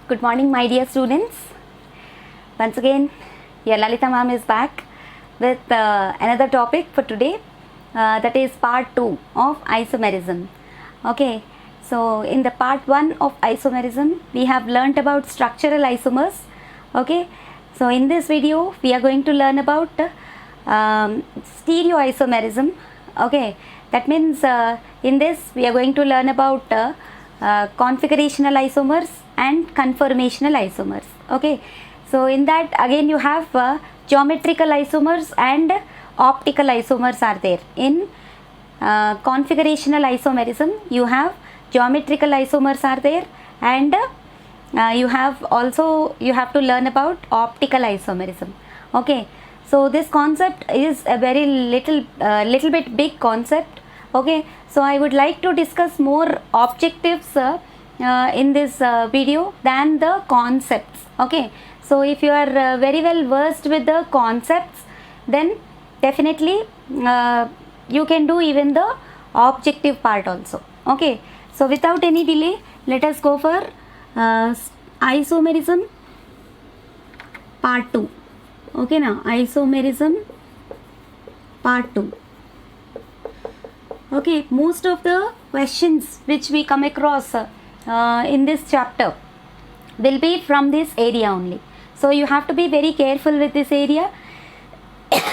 Good morning, my dear students. Once again, your Lalita ma'am is back with another topic for today, that is part 2 of isomerism. Okay, so in the part 1 of isomerism, we have learnt about structural isomers. Okay, so in this video, we are going to learn about stereoisomerism. Okay, that means in this we are going to learn about configurational isomers and conformational isomers. Okay, so in that again you have geometrical isomers and optical isomers are there. In configurational isomerism you have geometrical isomers are there, and you have to learn about optical isomerism. Okay, so this concept is a very little bit big concept. Okay, so I would like to discuss more objectives in this video than the concepts. Okay, so if you are very well versed with the concepts, then definitely you can do even the objective part also. Okay, so without any delay, let us go for isomerism part 2. Okay, now isomerism part 2. Okay, most of the questions which we come across in this chapter will be from this area only. So you have to be very careful with this area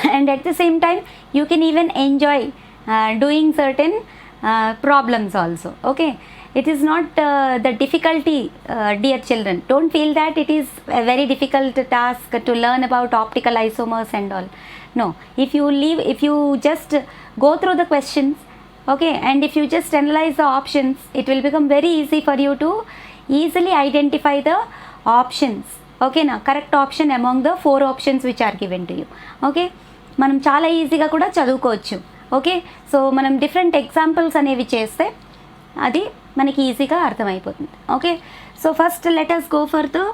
and at the same time you can even enjoy doing certain problems also. Okay, it is not the difficulty, dear children. Don't feel that it is a very difficult task to learn about optical isomers and all. No, if you just go through the questions, okay, and if you just analyze the options, it will become very easy for you to easily identify the options. Okay, na correct option among the 4 options which are given to you. Okay, మనం చాలా ఈజీగా కూడా చదువుకోవచ్చు. Okay, so మనం different examples అనేవి చేస్తే అది మనకి ఈజీగా అర్థమైపోతుంది. Okay, so first let us go for the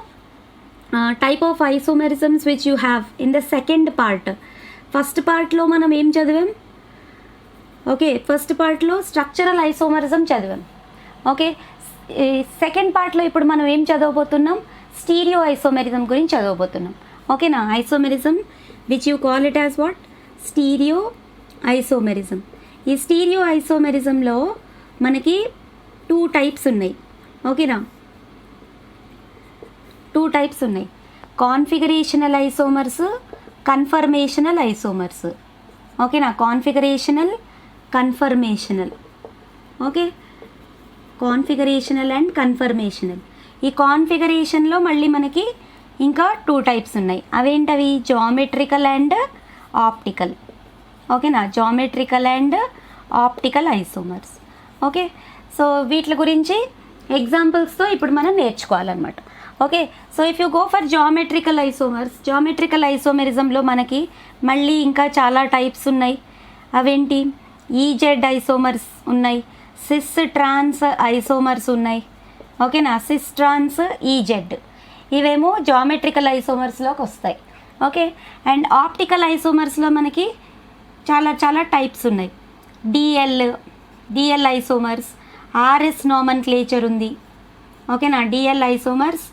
type of isomerisms which you have in the second part. First పార్ట్లో మనం ఏం చదివాం? ఓకే, ఫస్ట్ పార్ట్లో స్ట్రక్చరల్ ఐసోమరిజం చదివాం. ఓకే, సెకండ్ పార్ట్లో ఇప్పుడు మనం ఏం చదవబోతున్నాం? స్టీరియో ఐసోమెరిజం గురించి చదవబోతున్నాం. ఓకేనా, isomerism which you call it as what? Stereo isomerism. ఈ స్టీరియో ఐసోమెరిజంలో మనకి 2 టైప్స్ ఉన్నాయి. ఓకేనా, 2 టైప్స్ ఉన్నాయి. Configurational isomers, conformational isomers. ఓకేనా, configurational, conformational. Okay, configurational and conformational. ఈ కాన్ఫిగరేషన్లో మళ్ళీ మనకి ఇంకా 2 టైప్స్ ఉన్నాయి. అవేంటవి? Geometrical and optical. ఓకేనా, geometrical and optical isomers. Okay, so వీటి గురించి ఎగ్జాంపుల్స్తో ఇప్పుడు మనం నేర్చుకోవాలన్నమాట. Okay, so if you go for geometrical isomers, geometrical ఐసోమెరిజంలో మనకి మళ్ళీ ఇంకా చాలా టైప్స్ ఉన్నాయి. అవేంటి? ఈజెడ్ ఐసోమర్స్ ఉన్నాయి, సిస్ ట్రాన్స్ ఐసోమర్స్ ఉన్నాయి. ఓకేనా, సిస్ ట్రాన్స్, ఈజెడ్, ఇవేమో జామెట్రికల్ ఐసోమర్స్లోకి వస్తాయి. ఓకే, అండ్ ఆప్టికల్ ఐసోమర్స్లో మనకి చాలా టైప్స్ ఉన్నాయి. డిఎల్ ఐసోమర్స్, ఆర్ఎస్ నోమన్క్లేచర్ ఉంది. ఓకేనా, డిఎల్ ఐసోమర్స్,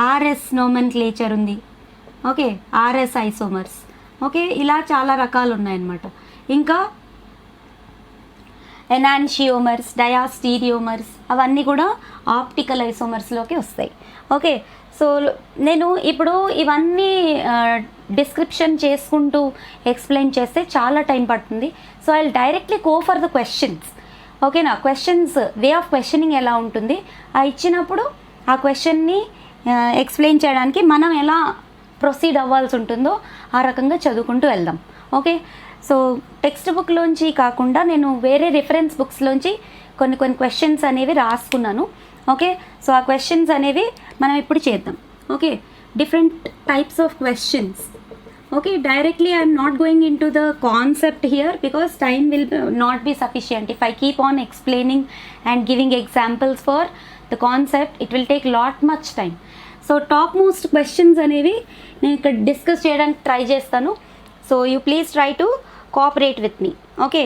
ఆర్ఎస్ నోమన్క్లేచర్ ఉంది. Okay, RS isomers. ఓకే, ఇలా చాలా రకాలు ఉన్నాయన్నమాట. ఇంకా ఎనాన్షియోమర్స్, డయాస్టీరియోమర్స్, అవన్నీ కూడా ఆప్టికల్ ఐసోమర్స్లోకి వస్తాయి. ఓకే, సో నేను ఇప్పుడు ఇవన్నీ డిస్క్రిప్షన్ చేసుకుంటూ ఎక్స్ప్లెయిన్ చేస్తే చాలా టైం పడుతుంది. So I will directly go for the questions. ఓకేనా, క్వశ్చన్స్ వే ఆఫ్ క్వశ్చనింగ్ ఎలా ఉంటుంది, ఆ ఇచ్చినప్పుడు ఆ క్వశ్చన్ని ఎక్స్ప్లెయిన్ చేయడానికి మనం ఎలా ప్రొసీడ్ అవ్వాల్సి ఉంటుందో ఆ రకంగా చదువుకుంటూ వెళ్దాం. ఓకే, సో టెక్స్ట్ బుక్లోంచి కాకుండా నేను వేరే రిఫరెన్స్ బుక్స్లోంచి కొన్ని క్వశ్చన్స్ అనేవి రాసుకున్నాను. ఓకే, సో ఆ క్వశ్చన్స్ అనేవి మనం ఇప్పుడు చేద్దాం. Okay, different types of questions. Okay, directly I'm not going in to the concept here because time will not be sufficient. If I keep on explaining and giving examples for the concept, it will take lot much time. So top most questions అనేవి నేను ఇక్కడ discuss చేయడానికి try చేస్తాను. So you please try to cooperate with me. Okay,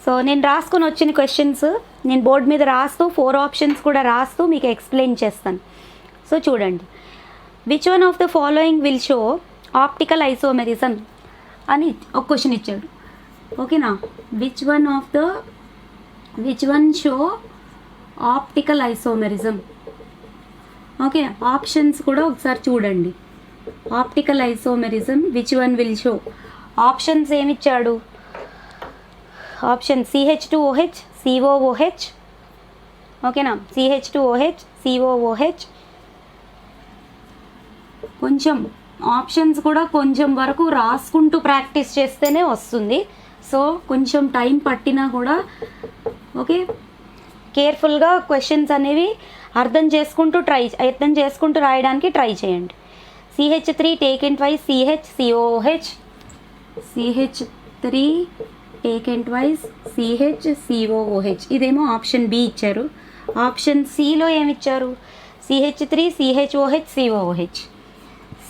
so నేను రాసుకొని వచ్చిన questions నేను board మీద రాస్తూ 4 ఆప్షన్స్ కూడా రాస్తూ మీకు ఎక్స్ప్లెయిన్ చేస్తాను. సో చూడండి, which one of the following will show optical isomerism అని ఒక క్వశ్చన్ ఇచ్చాడు. ఓకేనా, which one show optical isomerism. Okay, options కూడా ఒకసారి చూడండి. Optical isomerism which one will show. Options ఏమిచ్చాడు? Option CH2OH COOH. ఓకేనా, CH2OH COOH. కొంచెం ఆప్షన్స్ కూడా కొంచెం వరకు రాసుకుంటూ ప్రాక్టీస్ చేస్తేనే వస్తుంది. సో కొంచెం టైం పట్టినా కూడా ఓకే, కేర్ఫుల్గా క్వశ్చన్స్ అనేవి అర్థం చేసుకుంటూ రాయడానికి ట్రై చేయండి. CH3 taken twice CH CH3 taken twice CH ఇదేమో ఆప్షన్ బి ఇచ్చారు. ఆప్షన్ సిలో ఏమిచ్చారు? CH3 CHOH COOH.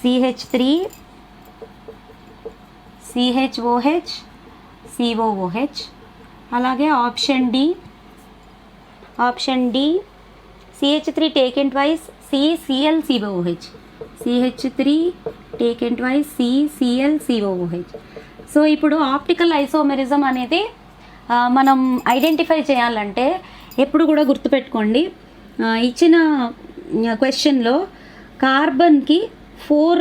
CH3 CHOH COOH. అలాగే option D CH3 taken twice CCl COOH. CH3 taken twice CCl COOH. So ఇప్పుడు optical isomerism అనేది మనం identify చేయాలంటే ఎప్పుడు కూడా గుర్తుపెట్టుకోండి, ఇచ్చిన క్వశ్చన్లో కార్బన్కి 4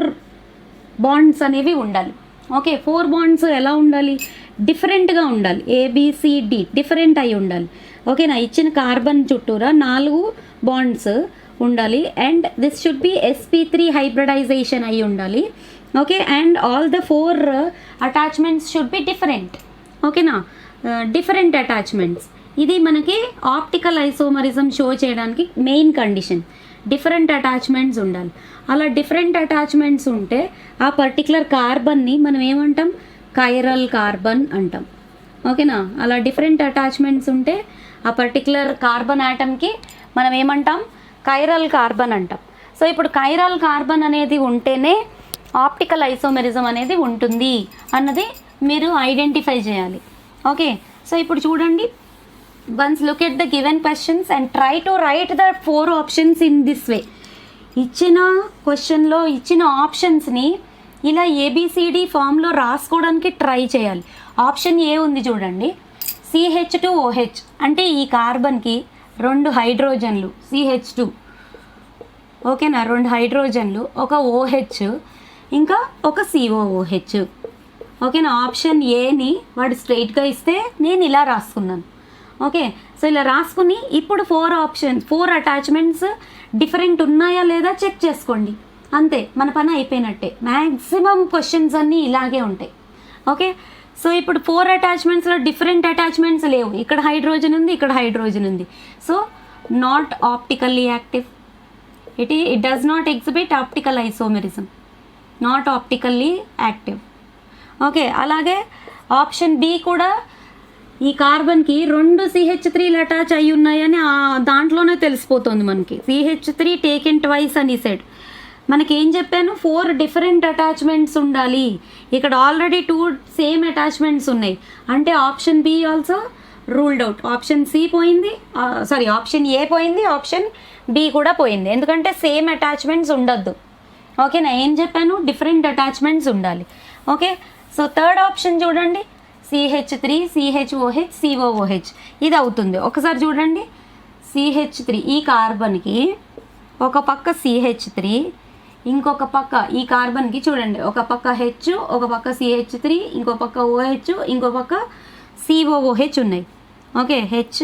బాండ్స్ అనేవి ఉండాలి. ఓకే, 4 బాండ్స్ ఎలా ఉండాలి? డిఫరెంట్గా ఉండాలి. ABCD డిఫరెంట్ అయి ఉండాలి. ఓకేనా, ఇచ్చిన కార్బన్ చుట్టూరా 4 బాండ్స్ ఉండాలి. And this should be sp3 hybridization అయి ఉండాలి. Okay, and all the 4 attachments should be different. ఓకేనా, డిఫరెంట్ అటాచ్మెంట్స్. ఇది మనకి ఆప్టికల్ ఐసోమరిజం షో చేయడానికి మెయిన్ కండిషన్. డిఫరెంట్ అటాచ్మెంట్స్ ఉండాలి. అలా డిఫరెంట్ అటాచ్మెంట్స్ ఉంటే ఆ పర్టికులర్ కార్బన్ని మనం ఏమంటాం? కైరల్ కార్బన్ అంటాం. ఓకేనా, అలా డిఫరెంట్ అటాచ్మెంట్స్ ఉంటే ఆ పర్టికులర్ కార్బన్ యాటమ్కి మనం ఏమంటాం? కైరల్ కార్బన్ అంటాం. సో ఇప్పుడు కైరల్ కార్బన్ అనేది ఉంటేనే ఆప్టికల్ ఐసోమెరిజం అనేది ఉంటుంది అన్నది మీరు ఐడెంటిఫై చేయాలి. ఓకే, సో ఇప్పుడు చూడండి, once look at the given questions and try to right the 4 options in this way. ఇచ్చిన క్వశ్చన్లో ఇచ్చిన ఆప్షన్స్ని ఇలా ABCD ఫామ్లో రాసుకోవడానికి ట్రై చేయాలి. ఆప్షన్ ఏ ఉంది చూడండి, CH2OH అంటే ఈ కార్బన్కి 2 హైడ్రోజన్లు CH2. ఓకేనా, 2 హైడ్రోజన్లు, ఒక OH, ఇంకా ఒక COOH. ఓకేనా, ఆప్షన్ ఏని వాడు స్ట్రైట్గా ఇస్తే నేను ఇలా రాసుకున్నాను. ఓకే, సో ఇలా రాసుకుని ఇప్పుడు 4 అటాచ్మెంట్స్ డిఫరెంట్ ఉన్నాయా లేదా చెక్ చేసుకోండి. అంతే, మన పని అయిపోయినట్టే. మ్యాక్సిమం క్వశ్చన్స్ అన్నీ ఇలాగే ఉంటాయి. ఓకే, సో ఇప్పుడు 4 అటాచ్మెంట్స్లో డిఫరెంట్ అటాచ్మెంట్స్ లేవు. ఇక్కడ హైడ్రోజన్ ఉంది, ఇక్కడ హైడ్రోజన్ ఉంది. So not optically active. It does not exhibit optical isomerism. Not optically active. Okay, అలాగే ఆప్షన్ బి కూడా ఈ కార్బన్కి 2 CH3లు అటాచ్ అయ్యి ఉన్నాయని దాంట్లోనే తెలిసిపోతుంది మనకి. CH3 taken twice అని సైడ్ మనకి ఏం చెప్పాను? 4 డిఫరెంట్ అటాచ్మెంట్స్ ఉండాలి. ఇక్కడ ఆల్రెడీ 2 సేమ్ అటాచ్మెంట్స్ ఉన్నాయి అంటే option B also ruled out. Option C పోయింది, ఆప్షన్ ఏ పోయింది, ఆప్షన్ బి కూడా పోయింది. ఎందుకంటే సేమ్ అటాచ్మెంట్స్ ఉండొద్దు. ఓకేనా, ఏం చెప్పాను? డిఫరెంట్ అటాచ్మెంట్స్ ఉండాలి. ఓకే, సో థర్డ్ ఆప్షన్ చూడండి, CH3 CHOH COOH. ఇది అవుతుంది. ఒకసారి చూడండి, CH3 ఈ కార్బన్కి ఒక పక్క CH3, ఇంకొక పక్క ఈ కార్బన్కి చూడండి, ఒక పక్క H, ఒక పక్క CH3, ఇంకో పక్క OH, ఇంకో పక్క COOH ఉన్నాయి. Okay, H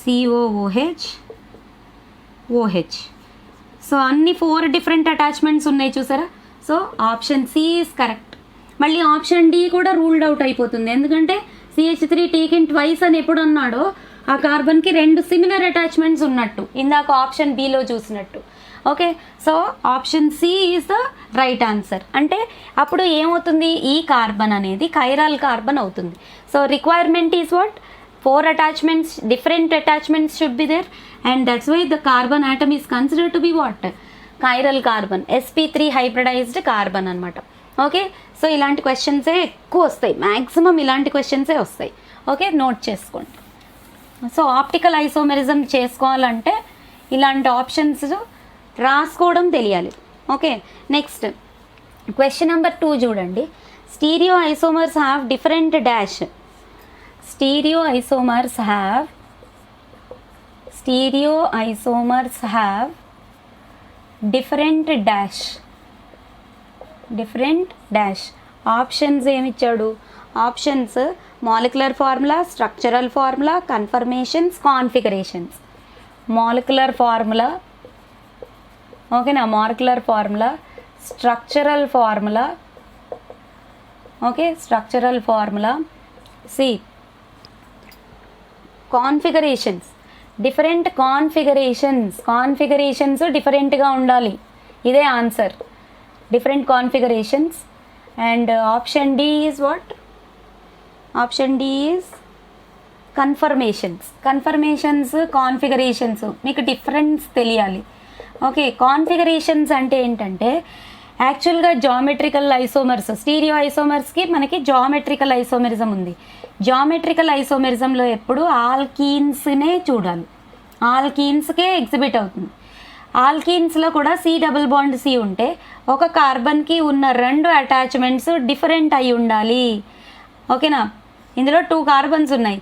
COOH OH. So అన్ని 4 డిఫరెంట్ అటాచ్మెంట్స్ ఉన్నాయి చూసారా. So option C is correct. మళ్ళీ ఆప్షన్ డి కూడా రూల్డ్ అవుట్ అయిపోతుంది. ఎందుకంటే CH3 taken twice అని ఎప్పుడు అన్నాడో ఆ కార్బన్కి 2 సిమిలర్ అటాచ్మెంట్స్ ఉన్నట్టు, ఇందాక ఆప్షన్ బిలో చూసినట్టు. Okay, so option C is the right answer. అంటే అప్పుడు ఏమవుతుంది? ఈ కార్బన్ అనేది కైరల్ కార్బన్ అవుతుంది. So requirement is what? 4 attachments, different attachments should be there, and that's why the carbon atom is considered to be what? Chiral carbon, sp3 hybridized carbon అనమాట. Okay, so ఇలాంటి క్వశ్చన్సే ఎక్కువ వస్తాయి, maximum ఇలాంటి క్వశ్చన్సే వస్తాయి. Okay, note చేసుకోండి. So optical isomerism చేసుకోవాలంటే ఇలాంటి options రాసుకోవడం తెలియాలి. ఓకే, నెక్స్ట్ క్వశ్చన్ నెంబర్ 2 చూడండి. Stereo isomers have different dash. Stereo isomers have different dash. Options ఏమిచ్చాడు? Options molecular formula, structural formula, conformations, configurations. Molecular formula, ఓకేనా, molecular formula, structural formula, okay, structural formula. C configurations, different configurations డిఫరెంట్గా ఉండాలి. ఇదే answer, different configurations. And option D is what? Option D is conformations. Configurations మీకు difference తెలియాలి. Okay, configurations అంటే ఏంటంటే యాక్చువల్గా geometrical isomers, stereo ఐసోమర్స్కి మనకి జామెట్రికల్ ఐసోమెరిజం ఉంది. జామెట్రికల్ ఐసోమెరిజంలో ఎప్పుడు ఆల్కీన్స్నే చూడాలి, ఆల్కీన్స్కే ఎగ్జిబిట్ అవుతుంది. ఆల్కీన్స్లో కూడా C ఉంటే ఒక కార్బన్కి ఉన్న 2 అటాచ్మెంట్స్ డిఫరెంట్ అయి ఉండాలి. ఓకేనా, ఇందులో 2 కార్బన్స్ ఉన్నాయి,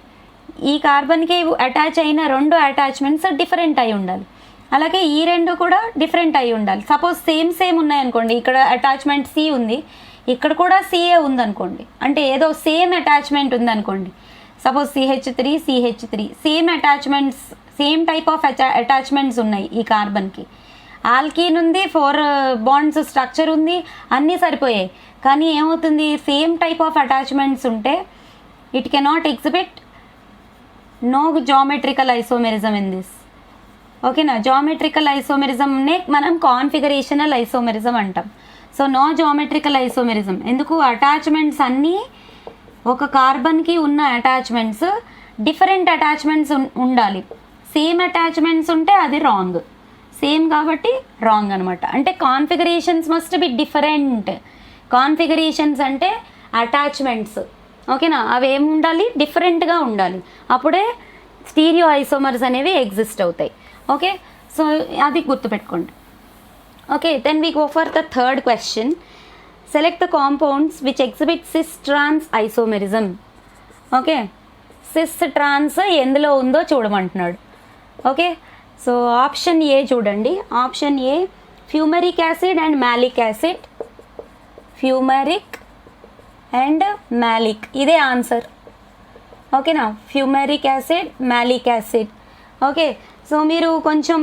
ఈ కార్బన్కి అటాచ్ అయిన 2 అటాచ్మెంట్స్ డిఫరెంట్ అయి ఉండాలి. అలాగే ఈ 2 కూడా డిఫరెంట్ అయి ఉండాలి. సపోజ్ సేమ్ ఉన్నాయనుకోండి, ఇక్కడ అటాచ్మెంట్ C ఉంది, ఇక్కడ కూడా CA ఉందనుకోండి, అంటే ఏదో సేమ్ అటాచ్మెంట్ ఉందనుకోండి. Suppose CH3 same attachments, same type of attachments ఉన్నాయి ఈ కార్బన్కి. ఆల్కీన్ ఉంది, 4 బాండ్స్ స్ట్రక్చర్ ఉంది, అన్నీ సరిపోయాయి. కానీ ఏమవుతుంది, సేమ్ టైప్ ఆఫ్ అటాచ్మెంట్స్ ఉంటే it cannot exhibit no geometrical isomerism in this. ఓకేనా, జామెట్రికల్ ఐసోమెరిజంనే మనం కాన్ఫిగరేషనల్ ఐసోమెరిజం అంటాం. So no geometrical isomerism. ఎందుకు? అటాచ్మెంట్స్ అన్నీ ఒక కార్బన్కి ఉన్న అటాచ్మెంట్స్ డిఫరెంట్ అటాచ్మెంట్స్ ఉండాలి. సేమ్ అటాచ్మెంట్స్ ఉంటే అది రాంగ్, సేమ్ కాబట్టి రాంగ్ అనమాట. అంటే configurations must be different. Configurations అంటే అటాచ్మెంట్స్, ఓకేనా, అవి ఏమి ఉండాలి? డిఫరెంట్గా ఉండాలి. అప్పుడే స్టీరియో ఐసోమర్స్ అనేవి ఎగ్జిస్ట్ అవుతాయి. ఓకే, సో అది గుర్తుపెట్టుకోండి. Okay, then we go for the third question. Select the compounds which exhibit cis trans isomerism. Okay, cis trans ఎందులో ఉందో చూడమంటున్నాడు. ఓకే, సో ఆప్షన్ ఏ చూడండి. Option A fumaric acid and malic acid. Fumaric and malic, ఇదే answer. ఓకేనా, fumaric acid, malic acid. Okay, so మీరు కొంచెం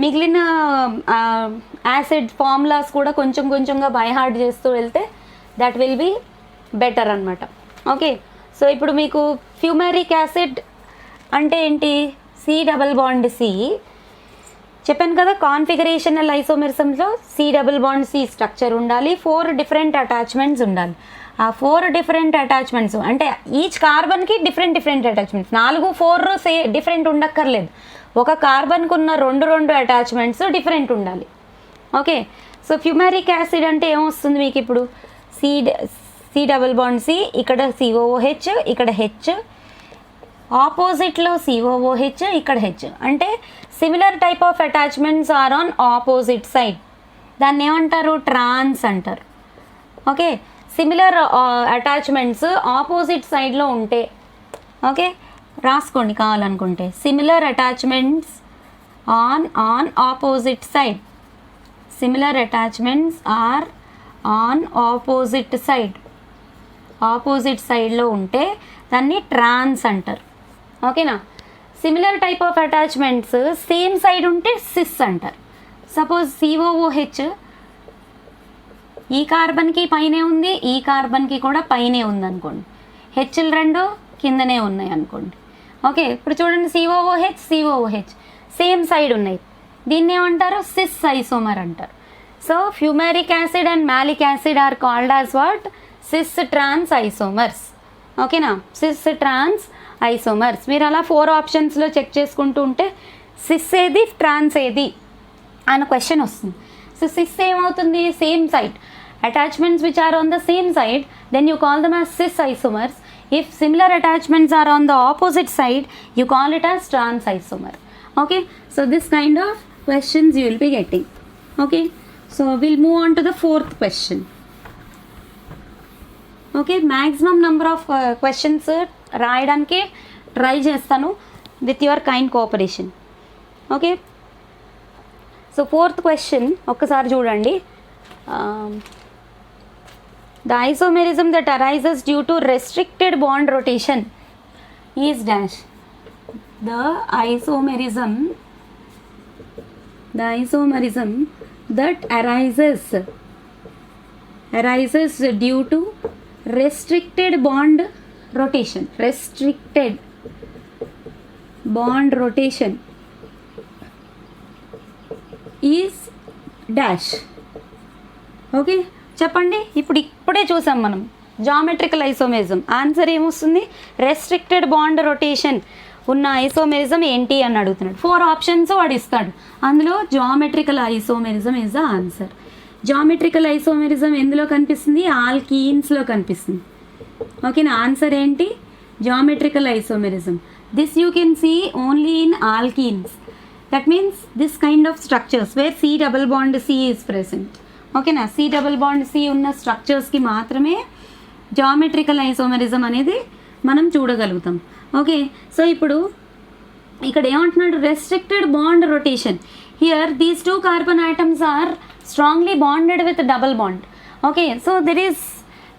మిగిలిన acid formulas కూడా కొంచెంగా బై హార్ట్ చేస్తూ వెళ్తే దట్ విల్ బి బెటర్ అనమాట. ఓకే, సో ఇప్పుడు మీకు ఫ్యూమరిక్ యాసిడ్ అంటే ఏంటి? C చెప్పాను కదా, కాన్ఫిగరేషనల్ ఐసోమెరిజంలో C స్ట్రక్చర్ ఉండాలి, 4 డిఫరెంట్ అటాచ్మెంట్స్ ఉండాలి. ఆ 4 డిఫరెంట్ అటాచ్మెంట్స్ అంటే ఈచ్ కార్బన్కి డిఫరెంట్ అటాచ్మెంట్స్, 4 డిఫరెంట్ ఉండక్కర్లేదు. ఒక కార్బన్కు ఉన్న 2 అటాచ్మెంట్స్ డిఫరెంట్ ఉండాలి. ఓకే, సో ఫ్యూమరిక్ యాసిడ్ అంటే ఏమొస్తుంది మీకు ఇప్పుడు? C, ఇక్కడ COOH, ఇక్కడ H, ఆపోజిట్లో COOH, ఇక్కడ H. అంటే similar type of attachments are on opposite side. దాన్ని ఏమంటారు? ట్రాన్స్ అంటారు. ఓకే, సిమిలర్ అటాచ్మెంట్స్ ఆపోజిట్ సైడ్లో ఉంటే, ఓకే రాసుకోండి కావాలనుకుంటే, similar attachments on opposite side. Similar attachments are on opposite side. Opposite సైడ్లో ఉంటే దాన్ని ట్రాన్స్ అంటారు. ఓకేనా, similar type of attachments same side ఉంటే సిస్ అంటారు. సపోజ్ COOH ఈ కార్బన్కి పైనే ఉంది, ఈ కార్బన్కి కూడా పైనే ఉంది అనుకోండి, హెచ్లు 2 కిందనే ఉన్నాయి అనుకోండి. ఓకే, ఇప్పుడు చూడండి COOH సేమ్ సైడ్ ఉన్నాయి, దీన్ని ఏమంటారు? సిస్ ఐసోమర్ అంటారు. So fumaric acid and malic acid are called as what? Cis trans isomers. ఓకేనా, సిస్ ట్రాన్స్ ఐసోమర్స్. మీరు అలా 4 ఆప్షన్స్లో చెక్ చేసుకుంటూ ఉంటే సిస్ ఏది, ట్రాన్స్ ఏది అన్న క్వశ్చన్ వస్తుంది. సో సిస్ ఏమవుతుంది? Same side. Attachments which are on the same side, then you call them as cis isomers. If similar attachments are on the opposite side, you call it as trans isomer. Okay, so this kind of questions you will be getting. Okay, so we'll move on to the fourth question. Okay, maximum number of questions రాయడానికి try చేస్తాను with your kind cooperation. Okay, so fourth question ఒక్కసారి చూడండి. The isomerism that arises due to restricted bond rotation is dash. The isomerism that arises due to restricted bond rotation is dash. Okay, చెప్పండి. ఇప్పుడే చూసాం మనం geometrical isomerism. Answer ఏమొస్తుంది? Restricted bond rotation ఉన్న isomerism ఏంటి అని అడుగుతున్నాడు. 4 ఆప్షన్స్ వాడు ఇస్తాడు. అందులో geometrical isomerism is the answer. Geometrical isomerism ఎందులో కనిపిస్తుంది? ఆల్కీన్స్లో కనిపిస్తుంది. ఓకేనా? ఆన్సర్ ఏంటి? Geometrical isomerism. This you can see only in alkenes. That means this kind of structures where C double bond C is present. ఓకేనా? C డబుల్ బాండ్ C ఉన్న స్ట్రక్చర్స్కి మాత్రమే geometrical isomerism అనేది మనం చూడగలుగుతాం. ఓకే, సో ఇప్పుడు ఇక్కడ ఏమంటున్నాడు? Restricted bond rotation. Here these 2 carbon atoms are strongly bonded with double bond. Okay, so there is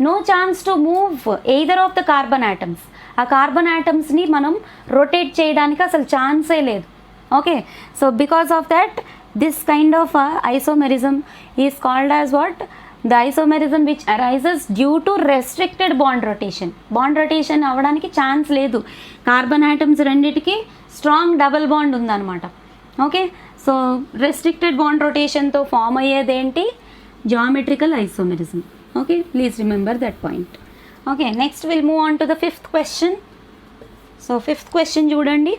no chance to move either of the carbon atoms. ఆ carbon ఆటమ్స్ని మనం rotate చేయడానికి అసలు ఛాన్సే లేదు. Okay, so because of that this kind of isomerism is called as what? The isomerism which arises due to restricted bond rotation. Bond rotation అవ్వడానికి chance లేదు. Carbon atoms రెండింటికి స్ట్రాంగ్ డబల్ బాండ్ ఉందన్నమాట. Okay, so restricted bond రొటేషన్తో form అయ్యేదేంటి? Geometrical isomerism. Okay, please remember that point. Okay, next will move on to the 5th question. So 5th question చూడండి.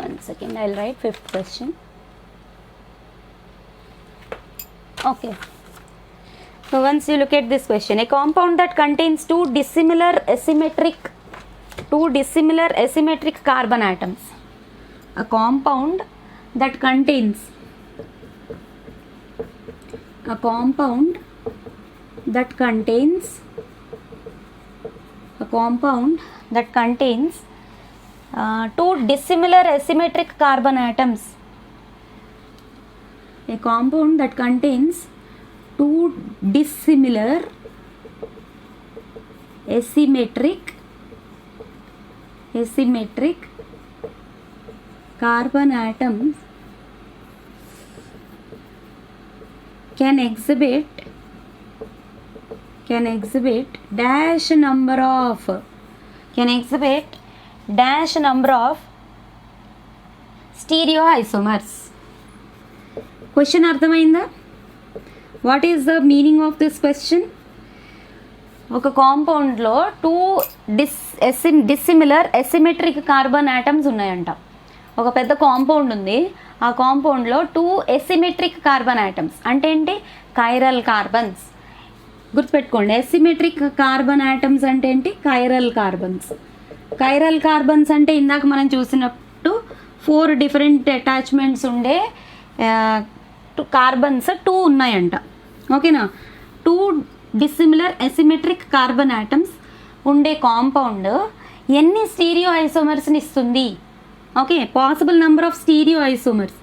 One second, I'll write 5th question. Okay, so once you look at this question, a compound that contains two dissimilar asymmetric carbon atoms. A compound that contains two dissimilar asymmetric carbon atoms. A compound that contains two dissimilar asymmetric carbon atoms can exhibit dash number of stereoisomers. Question అర్థమైందా? What is the meaning of this question? ఒక కాంపౌండ్లో 2 dissimilar asymmetric carbon atoms ఉన్నాయంట. ఒక పెద్ద compound ఉంది. ఆ కాంపౌండ్లో 2 asymmetric carbon atoms అంటే ఏంటి? Chiral carbons. గుర్తుపెట్టుకోండి, ఎసిమెట్రిక్ కార్బన్ ఆటమ్స్ అంటే ఏంటి? Chiral carbons. కైరల్ కార్బన్స్ అంటే ఇందాక మనం చూసినట్టు 4 డిఫరెంట్ అటాచ్మెంట్స్ ఉండే కార్బన్స్ 2 ఉన్నాయంట. ఓకేనా? 2 డిస్సిమిలర్ ఎసిమెట్రిక్ కార్బన్ ఆటమ్స్ ఉండే కాంపౌండ్ ఎన్ని స్టీరియో ఐసోమర్స్ని ఇస్తుంది? Okay, possible number of stereo isomers.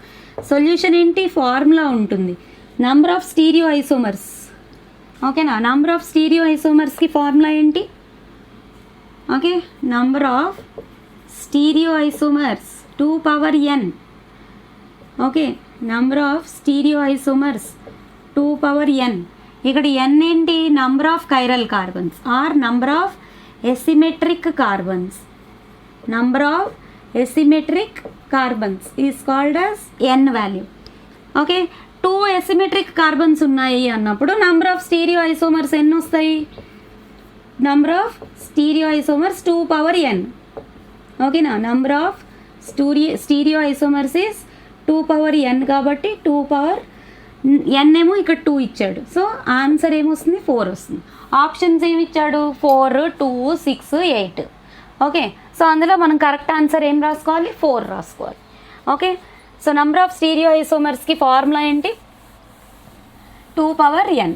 Solution ఏంటి? ఫార్ములా ఉంటుంది. Number of stereo isomers. ఓకేనా? నెంబర్ ఆఫ్ స్టీరియో ఐసోమర్స్కి ఫార్ములా ఏంటి? Okay, number of stereo isomers 2 power n. Okay, number of stereo isomers 2 power n. ఇక్కడ n ఏంటి? Number of chiral carbons or number of asymmetric carbons. Number of asymmetric carbons is called as n value. Okay, 2 asymmetric carbons ఉన్నాయి అన్నప్పుడు number of stereo isomers ఎన్ని వస్తాయి? Number of stereo isomers 2 power n. ఓకేనా? Number of stereo isomers is 2 power n కాబట్టి 2 power n ఏమో ఇక్కడ 2 ఇచ్చాడు. So answer ఏమొస్తుంది? 4 వస్తుంది. ఆప్షన్స్ ఏమి ఇచ్చాడు? 4, 2, 6, 8. ఓకే, సో అందులో మనం కరెక్ట్ ఆన్సర్ ఏం రాసుకోవాలి, 4 రాసుకోవాలి. Okay, so number of stereo ఐసోమర్స్కి ఫార్ములా ఏంటి, 2n,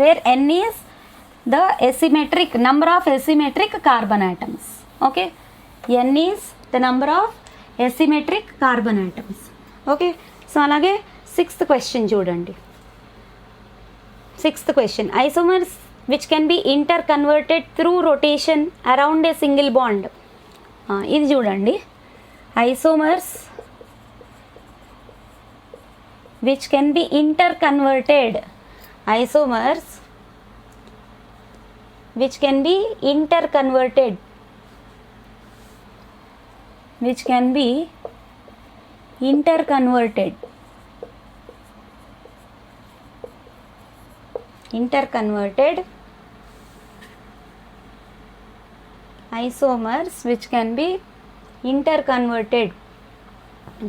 where n is the asymmetric number of asymmetric carbon atoms. Okay, n is the number of asymmetric carbon atoms. Okay, so అలాగే 6th question చూడండి. 6th question, isomers which can be interconverted through rotation around a single bond. ఇది చూడండి, isomers which can be interconverted, isomers which can be interconverted, which can be interconverted, interconverted isomers which can be interconverted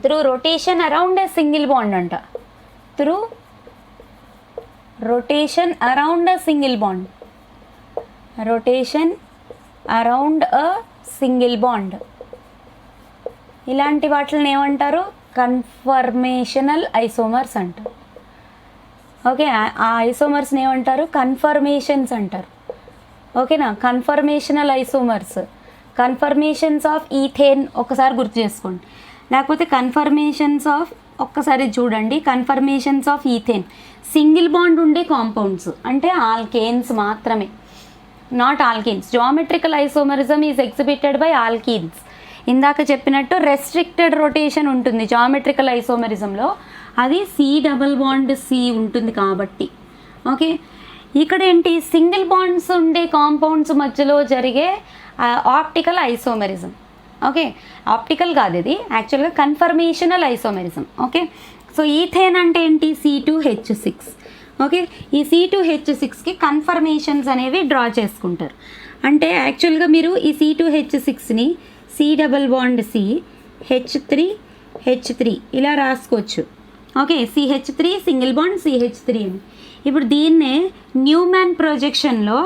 through rotation around a single bond anta, through rotation around a single bond, rotation around a single bond. ఇలాంటి వాటిని ఏమంటారు, conformational isomers అంటారు. Okay, ఆ ఐసోమర్స్ని ఏమంటారు, confirmations అంటారు. ఓకేనా, conformational isomers, confirmations of ethane ఒకసారి గుర్తు చేసుకోండి, లేకపోతే కన్ఫర్మేషన్స్ ఆఫ్, ఒక్కసారి చూడండి, confirmations of ethane single bond ఉండే కాంపౌండ్స్ అంటే ఆల్కేన్స్ మాత్రమే, not alkanes. Geometrical isomerism is exhibited by alkenes. ఇందాక చెప్పినట్టు రెస్ట్రిక్టెడ్ రొటేషన్ ఉంటుంది జామెట్రికల్ ఐసోమరిజంలో, అది C+C ఉంటుంది కాబట్టి. ఓకే, ఇక్కడ ఏంటి, సింగిల్ బాండ్స్ ఉండే కాంపౌండ్స్ మధ్యలో జరిగే ఆప్టికల్ ఐసోమరిజం. ఓకే, ఆప్టికల్ కాదు ఇది, యాక్చువల్గా conformational isomerism. Okay, so ethane అంటే ఏంటి, C2H6. ఓకే, ఈ C2H6కి కన్ఫర్మేషన్స్ అనేవి డ్రా చేసుకుంటారు. అంటే యాక్చువల్గా మీరు ఈ C2H6ని C+C H3 ఇలా రాసుకోవచ్చు. Okay, CH3 single bond CH3 అని. ఇప్పుడు దీన్నే న్యూమాన్ ప్రొజెక్షన్లో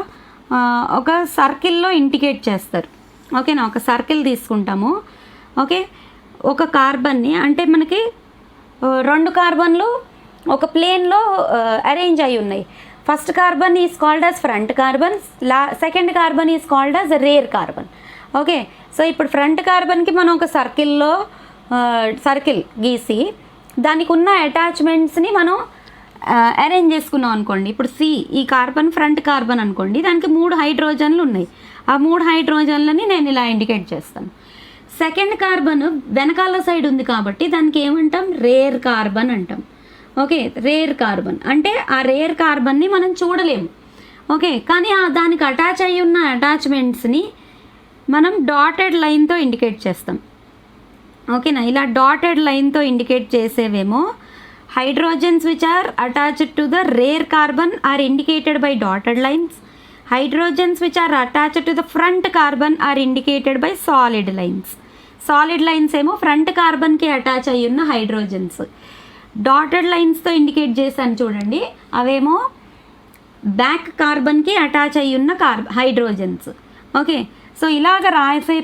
ఒక సర్కిల్లో ఇండికేట్ చేస్తారు. ఓకేనా, ఒక సర్కిల్ తీసుకుంటాము. ఓకే, ఒక కార్బన్ని, అంటే మనకి 2 కార్బన్లు ఒక ప్లేన్లో అరేంజ్ అయి ఉన్నాయి. First carbon is called as front carbon, second carbon is called as rare carbon. Okay, so ఇప్పుడు ఫ్రంట్ కార్బన్కి మనం ఒక సర్కిల్ గీసి దానికి ఉన్న అటాచ్మెంట్స్ని మనం అరేంజ్ చేసుకున్నాం అనుకోండి. ఇప్పుడు ఈ కార్బన్ ఫ్రంట్ కార్బన్ అనుకోండి, దానికి 3 హైడ్రోజన్లు ఉన్నాయి. ఆ 3 హైడ్రోజన్లని నేను ఇలా ఇండికేట్ చేస్తాను. సెకండ్ కార్బన్ వెనకాల సైడ్ ఉంది కాబట్టి దానికి ఏమంటాం, రేర్ కార్బన్ అంటాం. ఓకే, రేర్ కార్బన్ అంటే ఆ రేర్ కార్బన్ని మనం చూడలేము. ఓకే, కానీ దానికి అటాచ్ అయ్యి ఉన్న అటాచ్మెంట్స్ని మనం డాటెడ్ లైన్తో ఇండికేట్ చేస్తాం. ఓకేనా, ఇలా డాటెడ్ లైన్తో ఇండికేట్ చేసేవేమో hydrogens which are attached to the rear carbon are indicated by dotted lines. Hydrogens which are attached to the front carbon are indicated by solid lines. Solid lines ఏమో front కార్బన్కి attach అయ్యి ఉన్న hydrogens. Dotted లైన్స్తో indicate చేశాను చూడండి, అవేమో back కార్బన్కి attach అయ్యి ఉన్న hydrogens. Okay, so ఇలాగ రాసే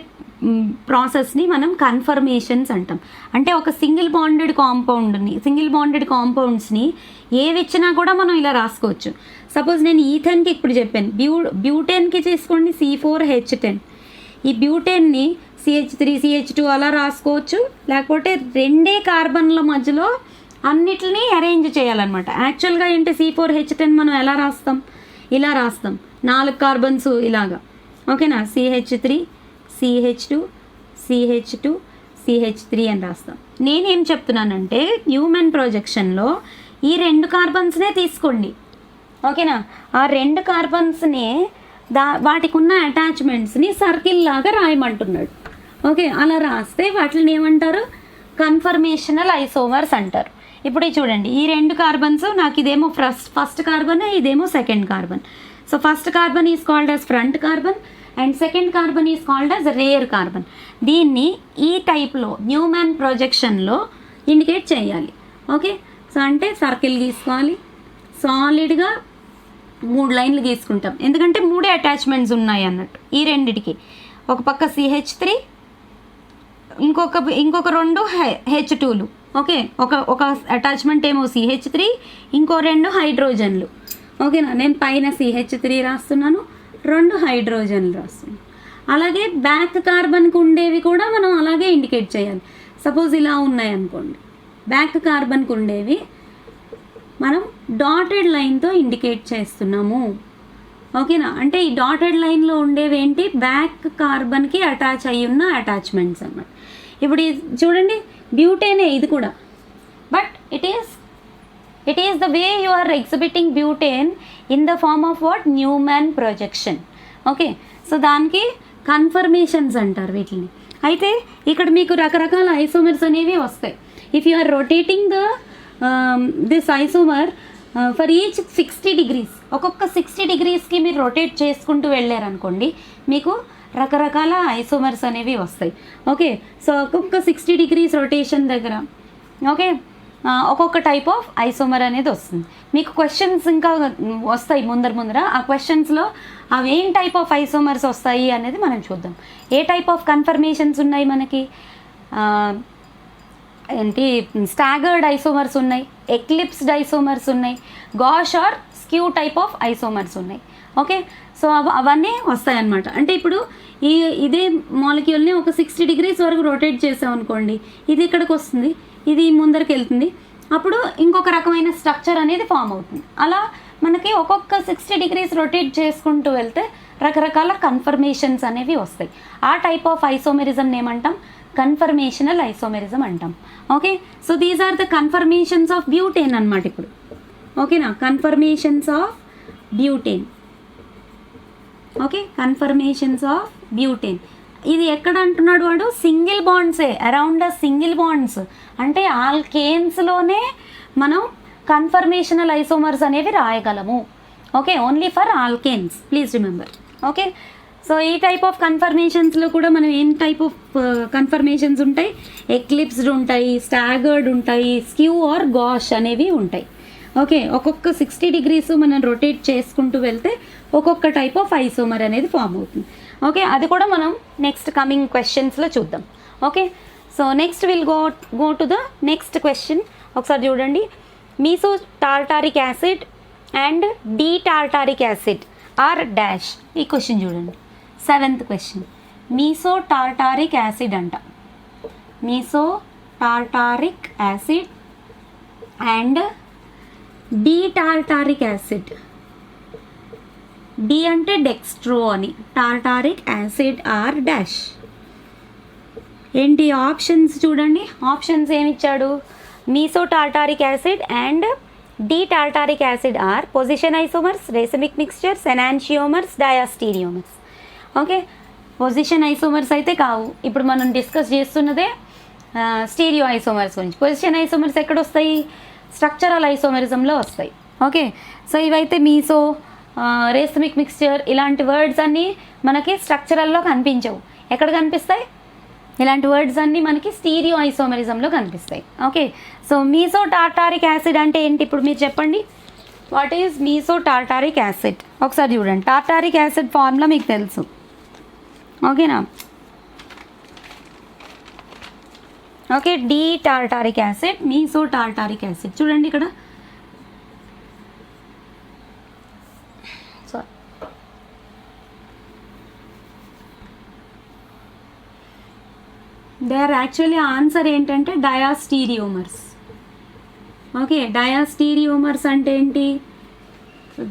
ప్రాసెస్ని మనం కన్ఫర్మేషన్స్ అంటాం. అంటే ఒక సింగిల్ బాండెడ్ కాంపౌండ్స్ని ఏవి ఇచ్చినా కూడా మనం ఇలా రాసుకోవచ్చు. సపోజ్ నేను ఈథెన్కి ఇప్పుడు చెప్పాను, బ్యూటేన్కి తీసుకోండి C4H10. ఈ బ్యూటేన్ని CH3CH2 అలా రాసుకోవచ్చు, లేకపోతే 2 కార్బన్ల మధ్యలో అన్నిటినీ అరేంజ్ చేయాలన్నమాట. యాక్చువల్గా ఏంటి, C4H10 మనం ఎలా రాస్తాం, ఇలా రాస్తాం, 4 కార్బన్స్ ఇలాగా. ఓకేనా, CH3 CH2 CH2 CH3 అని రాస్తాం. నేనేం చెప్తున్నానంటే న్యూమాన్ ప్రొజెక్షన్లో ఈ 2 కార్బన్స్నే తీసుకోండి. ఓకేనా, ఆ 2 కార్బన్స్నే వాటికి ఉన్న అటాచ్మెంట్స్ని సర్కిల్ లాగా రాయమంటున్నాడు. ఓకే, అలా రాస్తే వాటిని ఏమంటారు, కన్ఫర్మేషనల్ ఐసోమర్స్ అంటారు. ఇప్పుడు చూడండి, ఈ 2 కార్బన్స్, నాకు ఇదేమో ఫస్ట్ కార్బన్, ఇదేమో second carbon. So first carbon is called as front carbon and second carbon is called as rare carbon. దీన్ని ఈ టైప్లో న్యూమాన్ ప్రొజెక్షన్లో ఇండికేట్ చేయాలి. ఓకే, సో అంటే సర్కిల్ గీసుకోవాలి, సాలిడ్గా 3 లైన్లు గీసుకుంటాం, ఎందుకంటే 3 అటాచ్మెంట్స్ ఉన్నాయి అన్నట్టు ఈ రెండిటికి. ఒక పక్క CH3, ఇంకొక 2 H2లు. ఓకే, ఒక అటాచ్మెంట్ ఏమో CH3, ఇంకో 2 హైడ్రోజన్లు. ఓకేనా, నేను పైన CH3 రాస్తున్నాను, 2 హైడ్రోజన్లు రాస్తున్నాను. అలాగే బ్యాక్ కార్బన్కి ఉండేవి కూడా మనం అలాగే ఇండికేట్ చేయాలి. సపోజ్ ఇలా ఉన్నాయనుకోండి, బ్యాక్ కార్బన్కి ఉండేవి మనం డాటెడ్ లైన్తో ఇండికేట్ చేస్తున్నాము. ఓకేనా, అంటే ఈ డాటెడ్ లైన్లో ఉండేవి ఏంటి, బ్యాక్ కార్బన్కి అటాచ్ అయ్యి ఉన్న అటాచ్మెంట్స్ అన్నమాట. ఇప్పుడు చూడండి, బ్యూటేనే ఇది కూడా, but it is the way you are exhibiting butane in the form of what, Newman projection. Okay, so దానికి కన్ఫర్మేషన్స్ అంటారు వీటిని. అయితే ఇక్కడ మీకు రకరకాల ఐసోమర్స్ అనేవి వస్తాయి. If you are rotating this isomer for each 60 degrees, ఒక్కొక్క 60 degreesకి మీరు రొటేట్ చేసుకుంటూ వెళ్ళారనుకోండి, మీకు రకరకాల ఐసోమర్స్ అనేవి వస్తాయి. ఓకే, సో ఒక్కొక్క 60 degrees రొటేషన్ దగ్గర ఓకే ఒక్కొక్క టైప్ ఆఫ్ ఐసోమర్ అనేది వస్తుంది. మీకు క్వశ్చన్స్ ఇంకా వస్తాయి ముందర. ఆ క్వశ్చన్స్లో అవి ఏం టైప్ ఆఫ్ ఐసోమర్స్ వస్తాయి అనేది మనం చూద్దాం. ఏ టైప్ ఆఫ్ కన్ఫర్మేషన్స్ ఉన్నాయి మనకి, ఏంటి, స్టాగర్డ్ ఐసోమర్స్ ఉన్నాయి, ఎక్లిప్స్డ్ ఐసోమర్స్ ఉన్నాయి, gauche or skew type of isomers ఉన్నాయి. ఓకే, సో అవన్నీ వస్తాయన్నమాట. అంటే ఇప్పుడు ఇదే మాలిక్యూల్ని ఒక 60 degrees వరకు రొటేట్ చేసామనుకోండి, ఇది ఇక్కడికి వస్తుంది, ఇది ముందరికి వెళ్తుంది, అప్పుడు ఇంకొక రకమైన స్ట్రక్చర్ అనేది ఫామ్ అవుతుంది. అలా మనకి ఒక్కొక్క 60 degrees రొటేట్ చేసుకుంటూ వెళ్తే రకరకాల కన్ఫర్మేషన్స్ అనేవి వస్తాయి. ఆ టైప్ ఆఫ్ ఐసోమెరిజం ఏమంటాం, కన్ఫర్మేషనల్ ఐసోమెరిజం అంటాం. Okay, so these are the conformations of butane అన్నమాట ఇప్పుడు. ఓకేనా, conformations of butane. Okay, conformations of butane. ఇది ఎక్కడ అంటున్నాడు వాడు, సింగిల్ బాండ్సే, అరౌండ్ ద సింగిల్ బాండ్స్. అంటే ఆల్కేన్స్లోనే మనం కన్ఫర్మేషనల్ ఐసోమర్స్ అనేవి రాయగలము. Okay, only for alkanes, please remember. Okay, so ఈ టైప్ ఆఫ్ కన్ఫర్మేషన్స్లో కూడా మనం ఏం టైప్ ఆఫ్ కన్ఫర్మేషన్స్ ఉంటాయి, ఎక్లిప్స్డ్ ఉంటాయి, స్టాగర్డ్ ఉంటాయి, స్క్యూ ఆర్ గాష్ అనేవి ఉంటాయి. ఓకే, ఒక్కొక్క 60 degrees మనం రొటేట్ చేసుకుంటూ వెళ్తే ఒక్కొక్క టైప్ ఆఫ్ ఐసోమర్ అనేది ఫామ్ అవుతుంది. ఓకే, అది కూడా మనం నెక్స్ట్ కమింగ్ క్వశ్చన్స్లో చూద్దాం. Okay, so next will go to the next question. ఒకసారి చూడండి, meso tartaric acid and D tartaric acid are dash. ఈ క్వశ్చన్ చూడండి, 7th question. Meso tartaric acid అంట, meso tartaric acid and D tartaric acid. D అంటే dextro అని, tartaric acid are dash. ఏంటి options చూడండి, options ఏమి ఇచ్చాడు, meso tartaric acid and D tartaric acid are position isomers, racemic mixtures, enantiomers, diastereomers. Okay, position isomers అయితే కావు, ఇప్పుడు మనం డిస్కస్ చేస్తున్నదే స్టీరియో ఐసోమర్స్ గురించి. పొజిషన్ ఐసోమర్స్ ఎక్కడ వస్తాయి, స్ట్రక్చరల్ ఐసోమరిజంలో వస్తాయి. ఓకే, సో ఇవైతే మీసో, రేసమిక్ మిక్స్చర్ ఇలాంటి వర్డ్స్ అన్నీ మనకి స్ట్రక్చరల్లో కనిపించవు. ఎక్కడ కనిపిస్తాయి, ఇలాంటి వర్డ్స్ అన్నీ మనకి స్టీరియో ఐసోమరిజంలో కనిపిస్తాయి. Okay, so meso tartaric acid అంటే ఏంటి, ఇప్పుడు మీరు చెప్పండి, what is meso tartaric acid. ఒకసారి చూడండి, టార్టారిక్ యాసిడ్ ఫార్ములా మీకు తెలుసు. ఓకేనా, okay, D tartaric acid, meso tartaric acid. చూడండి ఇక్కడ, దే ఆర్ యాక్చువల్లీ ఆన్సర్ ఏంటంటే డయాస్టీరియోమర్స్. ఓకే, డయాస్టీరియోమర్స్ అంటే ఏంటి,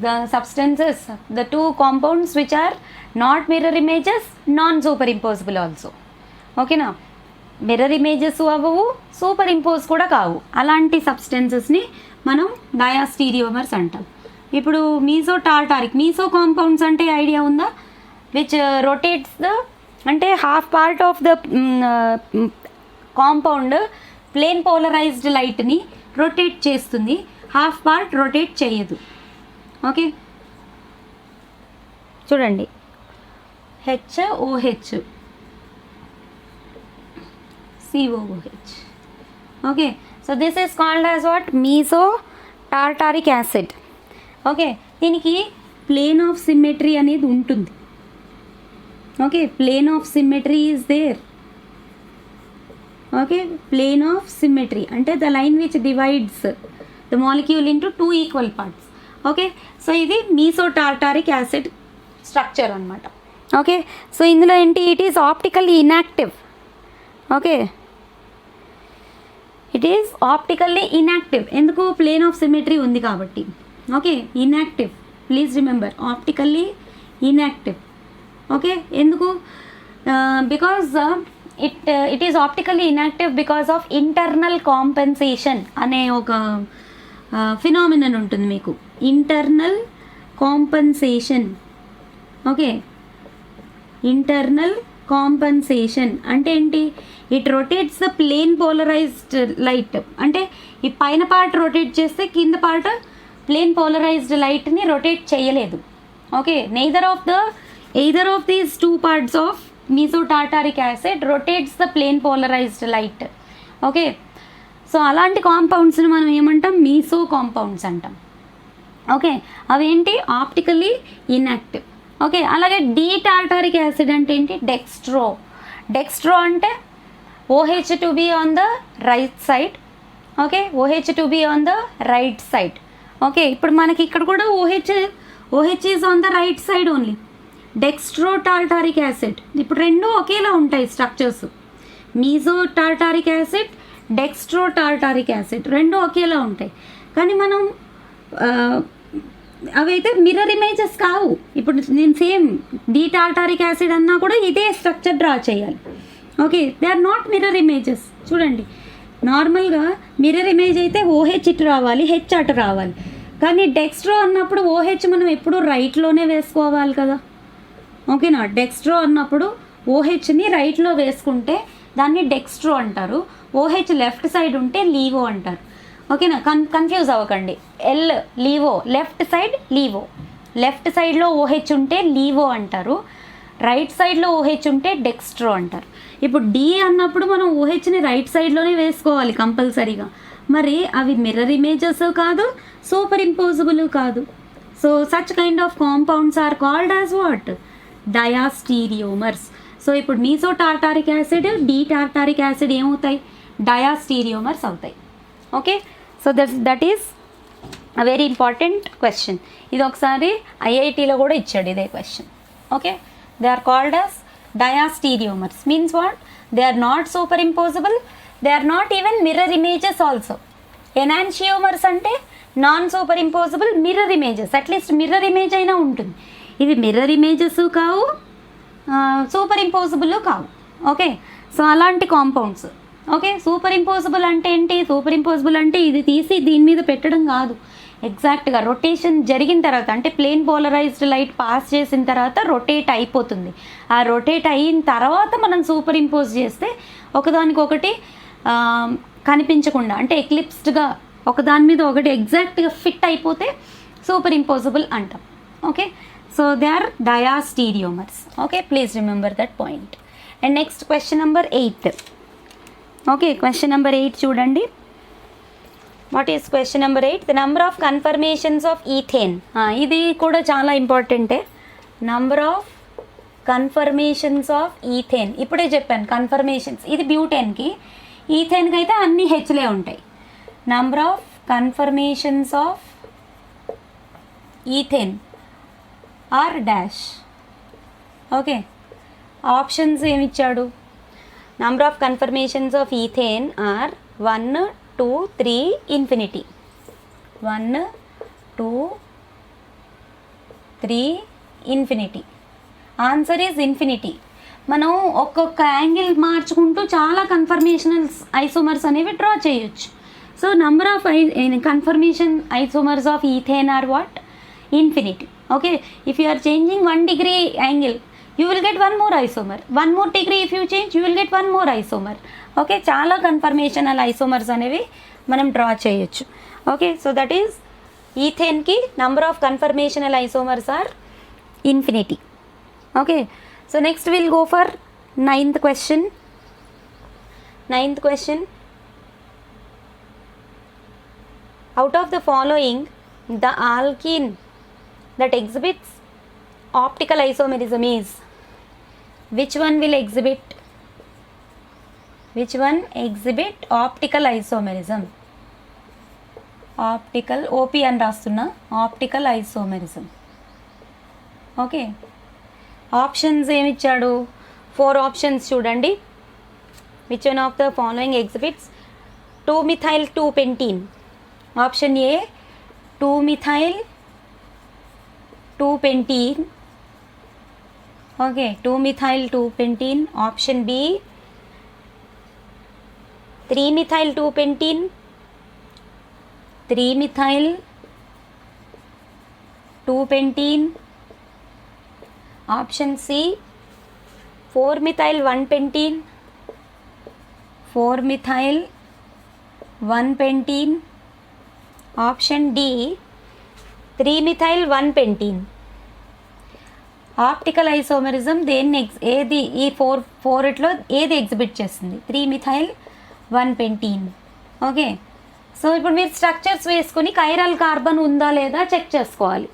the substances, the 2 compounds which are not mirror images, non superimposable also. ఓకేనా, మిర్రర్ ఇమేజెస్ అవ్వవు, సూపర్ ఇంపోజ్ కూడా కావు, అలాంటి సబ్స్టెన్సెస్ని మనం డయాస్టీరియోమర్స్ అంటాం. ఇప్పుడు మీసో టార్టారిక్, మీసో కాంపౌండ్స్ అంటే ఐడియా ఉందా, విచ్ రొటేట్స్ ద, అంటే half part of the compound plane polarized లైట్ని రొటేట్ చేస్తుంది, హాఫ్ పార్ట్ రొటేట్ చేయదు. ఓకే, చూడండి, HOH, COOH. Okay, so this is called as what, meso tartaric acid. Okay, దీనికి plane of symmetry అనేది ఉంటుంది. Okay, plane of symmetry is there. Okay, plane of symmetry అంటే the line which divides the molecule into two equal parts. Okay, so ఇది meso tartaric acid structure అనమాట. Okay, so ఇందులో ఏంటి, it is optically inactive. Okay, it is optically inactive. ఎందుకు, plane of symmetry ఉంది కాబట్టి. Okay, inactive, please remember, optically inactive. Okay, ఎందుకు, because it is optically inactive because of internal compensation అనే ఒక phenomenon ఉంటుంది మీకు, internal compensation. Okay, internal compensation అంటే ఏంటి, it rotates the plane polarized light. అంటే ఈ పైన పార్ట్ రొటేట్ చేస్తే కింద పార్ట్ ప్లేన్ పోలరైజ్డ్ లైట్ని రొటేట్ చేయలేదు. Okay, either of these two parts of meso tartaric acid rotates the plane polarized light. Okay, so అలాంటి కాంపౌండ్స్ని మనం ఏమంటాం, మీసో కాంపౌండ్స్ అంటాం. ఓకే, అవేంటి, ఆప్టికల్లీ ఇన్యాక్టివ్. ఓకే, అలాగే డీ టార్టారిక్ యాసిడ్ అంటే ఏంటి, డెక్స్ట్రో. డెక్స్ట్రో అంటే OH to be on the right side. Okay, OH to be on the right side. Okay, ఇప్పుడు మనకి ఇక్కడ కూడా OH is on the right side only. Dextro tartaric acid, ఇప్పుడు రెండు ఒకేలా ఉంటాయి structures. Mizo tartaric acid, Dextro tartaric acid రెండు ఒకేలా ఉంటాయి, కానీ మనం అవైతే మిర్రర్ ఇమేజెస్ కావు. ఇప్పుడు నేను సేమ్ డీ టార్టారిక్ యాసిడ్ అన్నా కూడా ఇదే స్ట్రక్చర్ డ్రా చేయాలి. Okay, they are not mirror images. చూడండి, నార్మల్గా మిర్రర్ ఇమేజ్ అయితే OH ఇటు రావాలి, H అటు రావాలి, కానీ డెక్స్ట్రో అన్నప్పుడు OH మనం ఎప్పుడు రైట్లోనే వేసుకోవాలి కదా. ఓకేనా, డెక్స్ట్రో అన్నప్పుడు OHని రైట్లో వేసుకుంటే దాన్ని డెక్స్ట్రో అంటారు, OH లెఫ్ట్ సైడ్ ఉంటే లీవో అంటారు. ఓకేనా, కన్ఫ్యూజ్ అవ్వకండి. Livo, left side Livo, left సైడ్లో OH ఉంటే లీవో అంటారు, రైట్ సైడ్లో OH ఉంటే డెక్స్ట్రో అంటారు. ఇప్పుడు D అన్నప్పుడు మనం OHని రైట్ సైడ్లోనే వేసుకోవాలి కంపల్సరీగా. మరి అవి మిర్రర్ ఇమేజెస్ కాదు, సూపర్ ఇంపోజిబుల్ కాదు. So such kind of compounds are called as what, diastereomers. So ఇప్పుడు meso tartaric acid, D tartaric acid ఏమవుతాయి, డయాస్టీరియోమర్స్ అవుతాయి. Okay, so that is a very important question. ఇది ఒకసారి IITలో కూడా ఇచ్చాడు ఇదే question. Okay, they are called as diastereomers. Means what, they are not super impossible, they are not even mirror images also. Enantiomers అంటే non super impossible mirror images, at least mirror image అయినా ఉంటుంది. ఇవి మిర్రర్ ఇమేజెస్ కావు, super impossible కావు. Okay, so అలాంటి compounds. Okay, super impossible అంటే ఏంటి, super impossible అంటే ఇది తీసి దీని మీద పెట్టడం కాదు, ఎగ్జాక్ట్గా రొటేషన్ జరిగిన తర్వాత, అంటే ప్లేన్ పోలరైజ్డ్ లైట్ పాస్ చేసిన తర్వాత రొటేట్ అయిపోతుంది. ఆ రొటేట్ అయిన తర్వాత మనం సూపర్ ఇంపోజ్ చేస్తే ఒకదానికొకటి కనిపించకుండా, అంటే ఎక్లిప్స్డ్గా ఒకదాని మీద ఒకటి ఎగ్జాక్ట్గా ఫిట్ అయిపోతే సూపర్ ఇంపోజిబుల్ అంటాం. Okay, so they are diastereomers. Okay, please remember that point. And next question number 8. Okay, question number 8 చూడండి. What is question number 8? The number of conformations of ethane. ఇది కూడా చాలా ఇంపార్టెంటే, number of conformations of ethane. ఇప్పుడే చెప్పాను confirmations, ఇది బ్యూటేన్కి, ఈథేన్కి అయితే అన్ని హెచ్లే ఉంటాయి. Number of conformations of ethane are dash. Okay, options ఏమిచ్చాడు, number of conformations of ethane are 1, 2, 3 infinity. 1, 2, 3 infinity. Answer is infinity. మనం ఒక్కొక్క యాంగిల్ మార్చుకుంటూ చాలా కన్ఫర్మేషనల్స్ ఐసోమర్స్ అనేవి డ్రా చేయొచ్చు. So number of conformation isomers of ethane are what, infinity. Okay, if you are changing 1 degree angle, you will get one more isomer. 1 more degree if you change, you will get one more isomer. Okay, చాలా conformational isomers అనేవి మనం draw చేయొచ్చు. Okay, so that is ఈథేన్కి number of conformational isomers are infinity. Okay, so next will go for 9th question. 9th question, out of the following, the alkene that exhibits optical isomerism is. which one will exhibit optical isomerism? Optical OP అని రాస్తున్నా, optical isomerism. Okay, options ఏమి ఇచ్చాడు? 4 options చూడండి. Which one of the following exhibits 2-methyl 2-pentene? Option A 2-methyl 2-pentene. Okay, 2-methyl 2-pentene. Option B 3-methyl 2-pentene. 3-methyl 2-pentene. Option C 4-methyl 1-pentene. 4-methyl 1-pentene. Option D 3-methyl 1-pentene. Optical isomerism దేన్ని ఏది ఈ ఫోర్ట్లో ఏది exhibit చేస్తుంది? 3-methyl 1-pentene. Okay, so ఇప్పుడు మీరు structures వేసుకొని chiral carbon ఉందా లేదా చెక్ చేసుకోవాలి.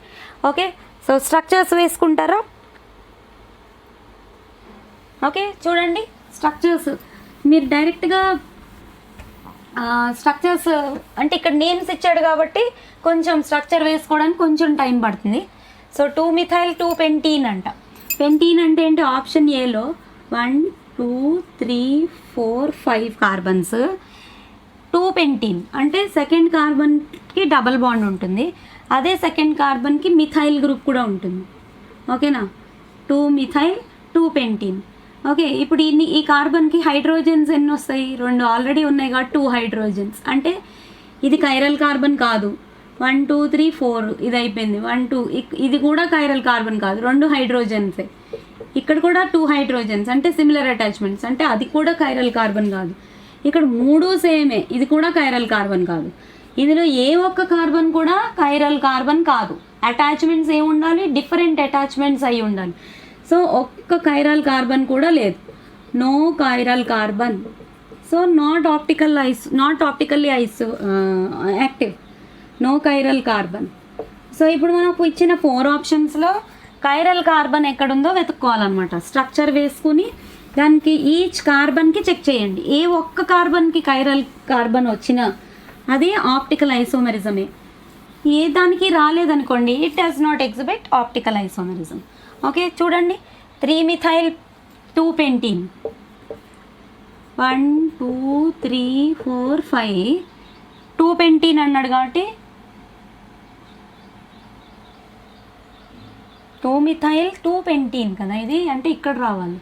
ఓకే, సో స్ట్రక్చర్స్ వేసుకుంటారా? ఓకే, చూడండి స్ట్రక్చర్స్. మీరు డైరెక్ట్గా స్ట్రక్చర్స్ అంటే ఇక్కడ నేమ్స్ ఇచ్చాడు కాబట్టి కొంచెం స్ట్రక్చర్ వేసుకోవడానికి కొంచెం టైం పడుతుంది. సో 2-methyl 2-pentene అంట. పెంటీన్ అంటే ఏంటి? ఆప్షన్ ఏలో 1 2 3 4 5 కార్బన్స్. 2-pentene అంటే సెకండ్ కార్బన్కి డబల్ బాండ్ ఉంటుంది, అదే సెకండ్ కార్బన్కి మిథైల్ గ్రూప్ కూడా ఉంటుంది. ఓకేనా, 2-methyl 2-pentene. ఓకే, ఇప్పుడు ఈ కార్బన్కి హైడ్రోజన్స్ ఎన్ని వస్తాయి? 2 ఆల్రెడీ ఉన్నాయి కాబట్టి 2 హైడ్రోజన్స్. అంటే ఇది కైరల్ కార్బన్ కాదు. 1 2 3 4 ఇది అయిపోయింది. 1 2 ఇది కూడా కైరల్ కార్బన్ కాదు, 2 హైడ్రోజన్సే. ఇక్కడ కూడా 2 హైడ్రోజన్స్ అంటే సిమిలర్ అటాచ్మెంట్స్, అంటే అది కూడా కైరల్ కార్బన్ కాదు. ఇక్కడ 3 సేమే, ఇది కూడా కైరల్ కార్బన్ కాదు. ఇందులో ఏ ఒక్క కార్బన్ కూడా కైరల్ కార్బన్ కాదు. అటాచ్మెంట్స్ ఏమి ఉండాలి? డిఫరెంట్ అటాచ్మెంట్స్ అయి ఉండాలి. సో ఒక్క కైరల్ కార్బన్ కూడా లేదు, no chiral carbon. So not optically active, no chiral carbon. So ఇప్పుడు మనకు ఇచ్చిన 4 ఆప్షన్స్లో కైరల్ కార్బన్ ఎక్కడుందో వెతుక్కోవాలన్నమాట. స్ట్రక్చర్ వేసుకుని దానికి ఈచ్ కార్బన్కి చెక్ చేయండి. ఏ ఒక్క కార్బన్కి కైరల్ కార్బన్ వచ్చినా అది ఆప్టికల్ ఐసోమెరిజమే. ఏ దానికి రాలేదనుకోండి, it does not exhibit optical isomerism. Okay, చూడండి 3-methyl 2-pentene 1 2 3 4 5 2-pentene అన్నాడు కాబట్టి 2-methyl 2-pentene కదా ఇది, అంటే ఇక్కడ రావాలి.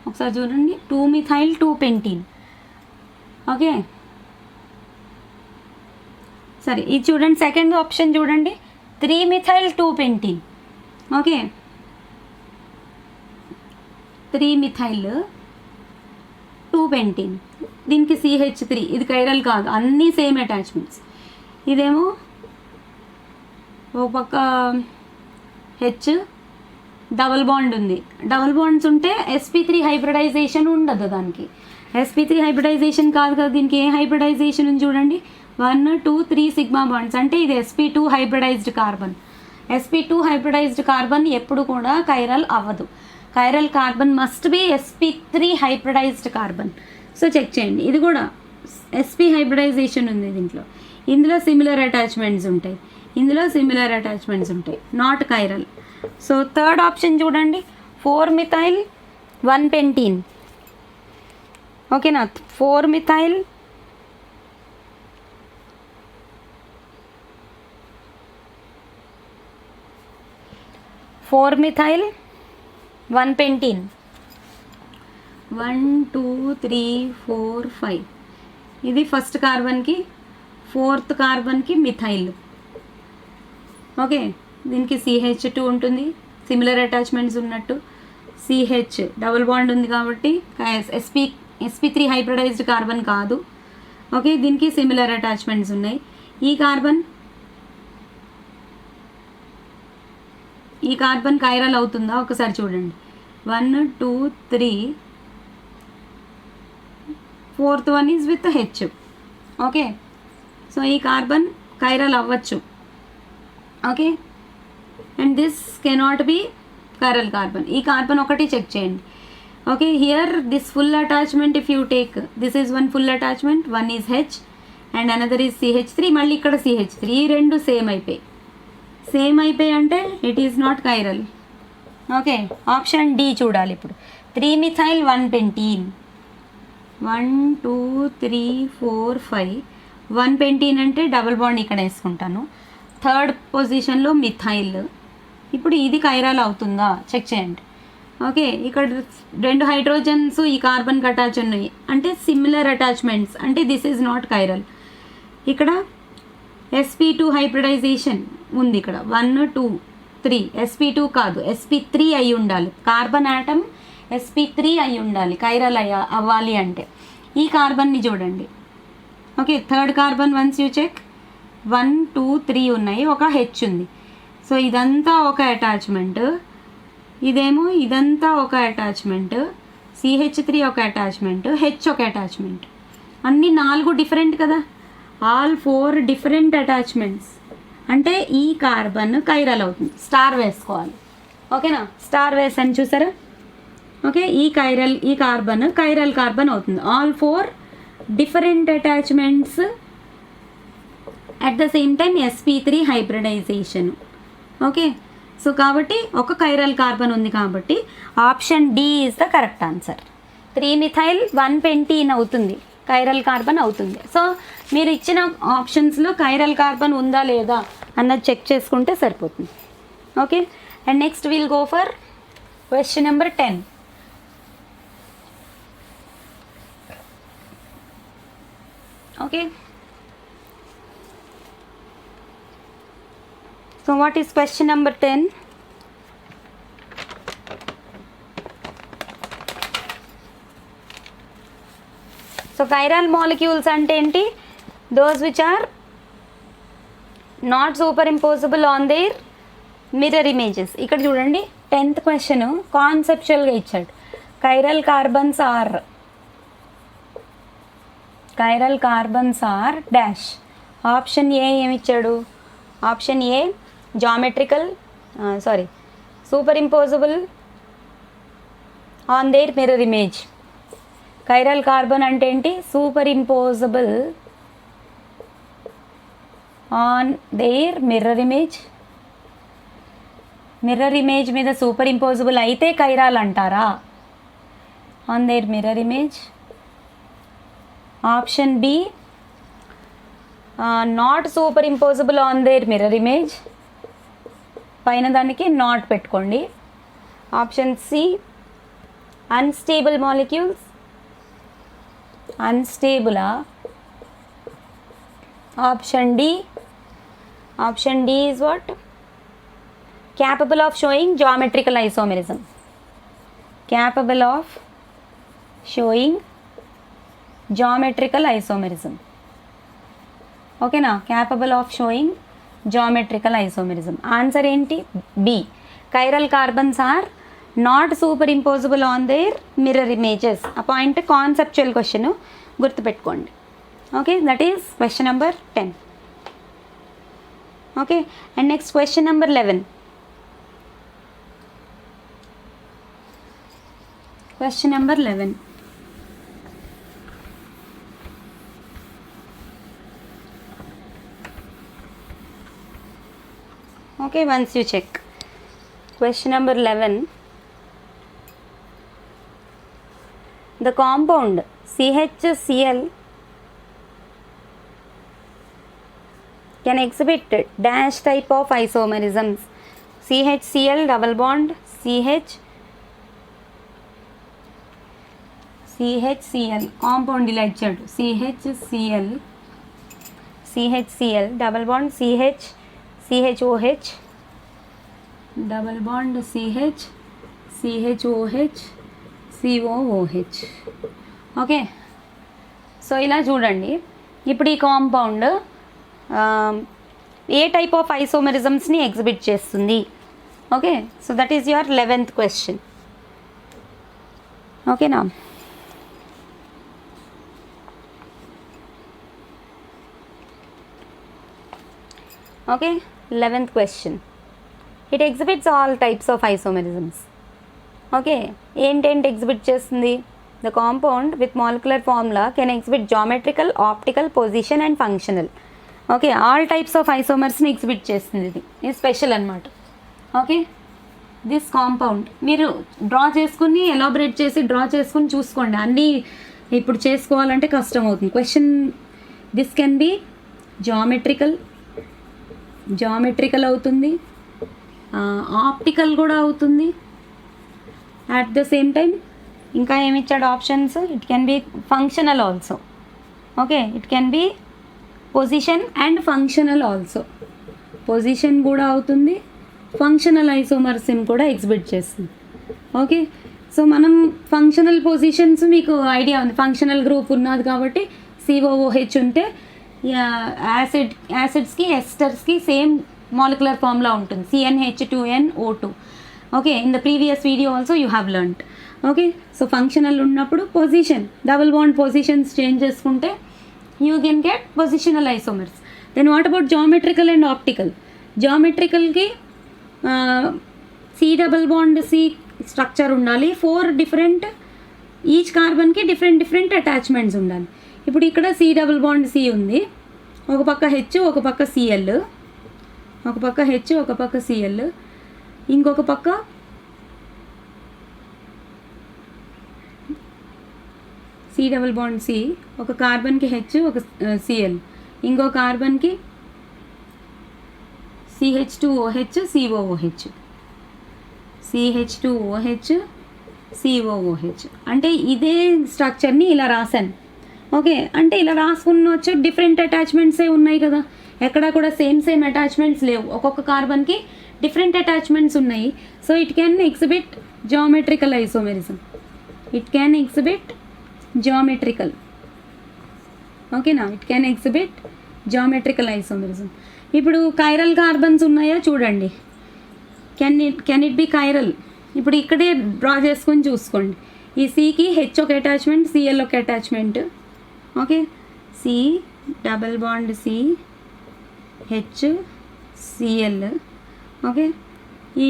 ఒకసారి చూడండి 2-methyl 2-pentene. ఓకే, సరే ఇది చూడండి, సెకండ్ ఆప్షన్ చూడండి 3-methyl 2-pentene. Okay, 3-methyl 2-pentene. దీనికి CH3, ఇది కైరల్ కాదు, అన్నీ సేమ్ అటాచ్మెంట్స్. ఇదేమో ఒక పక్క హెచ్ డబల్ బాండ్ ఉంది. డబల్ బాండ్స్ ఉంటే sp3 హైబ్రిడైజేషన్ ఉండదు. దానికి sp3 హైబ్రిడైజేషన్ కాదు కదా, దీనికి ఏ హైబ్రిడైజేషన్ ఉంది చూడండి, 1 2 3 సిగ్మా బాండ్స్. అంటే ఇది sp2 hybridised carbon. sp2 hybridised carbon ఎప్పుడు కూడా కైరల్ అవ్వదు. Chiral carbon must be sp3 hybridized carbon. So check చేయండి, ఇది కూడా sp హైబ్రిడైజేషన్ ఉంది దీంట్లో. ఇందులో సిమిలర్ అటాచ్మెంట్స్ ఉంటాయి, ఇందులో సిమిలర్ అటాచ్మెంట్స్ ఉంటాయి, not chiral. So third option చూడండి 4-methyl 1-pentene. ఓకేనా, 4-methyl 1-pentene 1 2 3 4 5. ఇది ఫస్ట్ కార్బన్కి, ఫోర్త్ కార్బన్కి మిథైల్. ఓకే, దీనికి CH2 ఉంటుంది, సిమిలర్ అటాచ్మెంట్స్ ఉన్నట్టు. CH డబుల్ బాండ్ ఉంది కాబట్టి sp3 హైబ్రిడైజ్డ్ కార్బన్ కాదు. ఓకే, దీనికి సిమిలర్ అటాచ్మెంట్స్ ఉన్నాయి. ఈ కార్బన్ కైరల్ అవుతుందా ఒకసారి చూడండి. 1 2 3 fourth one is with H. Okay, so ఈ కార్బన్ కైరల్ అవ్వచ్చు. Okay, and this cannot be chiral carbon. ఈ కార్బన్ ఒకటి చెక్ చేయండి. Okay, here this full attachment, if you take, this is one full attachment, one is H and another is CH3, మళ్ళీ ఇక్కడ CH3, ఈ రెండు same అయిపోయి అంటే it is not chiral. Okay, option D చూడాలి ఇప్పుడు. 3-methyl 1-pentene, 1 2 3 4 5, 1-pentene అంటే double bond ఇక్కడ వేసుకుంటాను. థర్డ్ పొజిషన్లో మిథైల్. ఇప్పుడు ఇది కైరాల్ అవుతుందా చెక్ చేయండి. ఓకే, ఇక్కడ రెండు హైడ్రోజన్స్ ఈ కార్బన్కి అటాచ్ ఉన్నాయి అంటే సిమిలర్ అటాచ్మెంట్స్ అంటే దిస్ ఈజ్ నాట్ కైరల్. ఇక్కడ sp2 హైబ్రిడైజేషన్ ఉంది, ఇక్కడ 1 2 3, sp2 కాదు sp3 అయి ఉండాలి. కార్బన్ ఆటమ్ sp3 అయి ఉండాలి కైరల్ అవ్వాలి అంటే. ఈ కార్బన్ని చూడండి. Okay, third carbon once you check, 1 2 3 ఉన్నాయి, ఒక హెచ్ ఉంది. సో ఇదంతా ఒక అటాచ్మెంట్, ఇదంతా ఒక అటాచ్మెంట్, CH3 ఒక అటాచ్మెంట్, హెచ్ ఒక అటాచ్మెంట్, అన్నీ 4 డిఫరెంట్ కదా, ఆల్ 4 డిఫరెంట్ అటాచ్మెంట్స్ అంటే ఈ కార్బన్ కైరల్ అవుతుంది. స్టార్ వేసుకోవాలి. ఓకేనా, స్టార్ వేసాను చూసారా. ఓకే, ఈ కార్బన్ కైరల్ కార్బన్ అవుతుంది. All 4 different attachments at the same time sp3 hybridization. Okay, so కాబట్టి ఒక కైరల్ కార్బన్ ఉంది కాబట్టి option D is the correct answer. 3-methyl 1-pentene అవుతుంది, కైరల్ కార్బన్ అవుతుంది. సో మీరు ఇచ్చిన ఆప్షన్స్లో కైరల్ కార్బన్ ఉందా లేదా అన్నది చెక్ చేసుకుంటే సరిపోతుంది. Okay, and next will go for question number 10. Okay, so what is question number 10? So chiral molecules ante enti, those which are not superimposable on their mirror images. ఇక్కడ చూడండి 10th question కాన్సెప్చువల్గా ఇచ్చాడు. chiral carbons are dash. Option A ఏమి ఇచ్చాడు? Option A superimposable on their mirror image. chiral carbon అంటే ఏంటి? superimposable on their mirror image. Mirror image మీద superimposable అయితే chiral అంటారా? On their mirror image. Option B not superimposable on their mirror image, పైన దానికి not పెట్టుకోండి. Option C unstable molecules. అన్స్టేబులా? Option D. Option D is what? capable of showing geometrical isomerism. Capable of showing geometrical isomerism. Okay na? Capable of showing geometrical isomerism. Answer enti? B. Chiral carbons are not superimposable on their mirror images. A point conceptual question gurtu pettukondi. Okay, that is question number 10. Okay, and next question number 11. Question number 11. Okay, once you check. Question number 11. The compound CHCl can exhibit dash type of isomerisms. CHCl double bond CHCl compound ఇలా ఇచ్చాడు. CHCl double bond CHOH double bond CHOH COOH. Okay, so ఇలా చూడండి. ఇప్పుడు ఈ compound ఏ type of ఐసోమెరిజమ్స్ని exhibit చేస్తుంది? Okay, so that is your 11th question. ఓకేనా? Okay, 11th question. It exhibits all types of isomerisms. Okay, ఏంటేంటి exhibit చేస్తుంది? The compound with molecular formula can exhibit geometrical, optical, position and functional. Okay, all types of ఐసోమర్స్ని exhibit చేస్తుంది. ఇది special అనమాట. Okay, this compound మీరు draw చేసుకుని elaborate చేసి draw చేసుకుని చూసుకోండి. అన్నీ ఇప్పుడు చేసుకోవాలంటే కష్టం అవుతుంది. Question, this can be geometrical అవుతుంది, ఆప్టికల్ కూడా అవుతుంది. అట్ ద సేమ్ టైం ఇంకా ఏమిచ్చాడు options? It can be functional also. Okay, it can B position and functional also. Position కూడా అవుతుంది, ఫంక్షనల్ ఐసోమర్స్ని కూడా ఎగ్జిబిట్ చేస్తుంది. ఓకే, సో మనం ఫంక్షనల్ పొజిషన్స్ మీకు ఐడియా ఉంది. ఫంక్షనల్ గ్రూప్ ఉన్నది కాబట్టి COOH ఉంటే యాసిడ్స్కి ఎస్టర్స్కి సేమ్ మాలిక్యులర్ ఫార్ములా ఉంటుంది, CnH2nO2. Okay, in the previous video also you have learned. Okay, so functional ఉన్నప్పుడు position, double bond positions change చేసుకుంటే you can get positional isomers. Then what about geometrical and optical? జామెట్రికల్కి C+C structure ఉండాలి. 4 different, each కార్బన్కి different attachments ఉండాలి. ఇప్పుడు ఇక్కడ C ఉంది, ఒక పక్క H, ఒక పక్క Cl, ఒక పక్క H, ఒక పక్క Cl, ఇంకొక పక్క C, ఒక కార్బన్కి H, ఒక Cl, ఇంకో కార్బన్కి CH2OH, COOH. అంటే ఇదే స్ట్రక్చర్ని ఇలా రాశాను. ఓకే, అంటే ఇలా రాసుకున్న వచ్చి డిఫరెంట్ అటాచ్మెంట్సే ఉన్నాయి కదా, ఎక్కడ కూడా సేమ్ అటాచ్మెంట్స్ లేవు. ఒక్కొక్క కార్బన్కి డిఫరెంట్ అటాచ్మెంట్స్ ఉన్నాయి. So it can exhibit geometrical isomerism. ఓకేనా, it can exhibit geometrical isomerism. ఇప్పుడు కైరల్ కార్బన్స్ ఉన్నాయా చూడండి. Can it be chiral? ఇప్పుడు ఇక్కడే డ్రా చేసుకొని చూసుకోండి. ఈ Cకి H ఒక అటాచ్మెంట్, Cl ఒక attachment. Okay, C, C, H, Cl. Okay, ఈ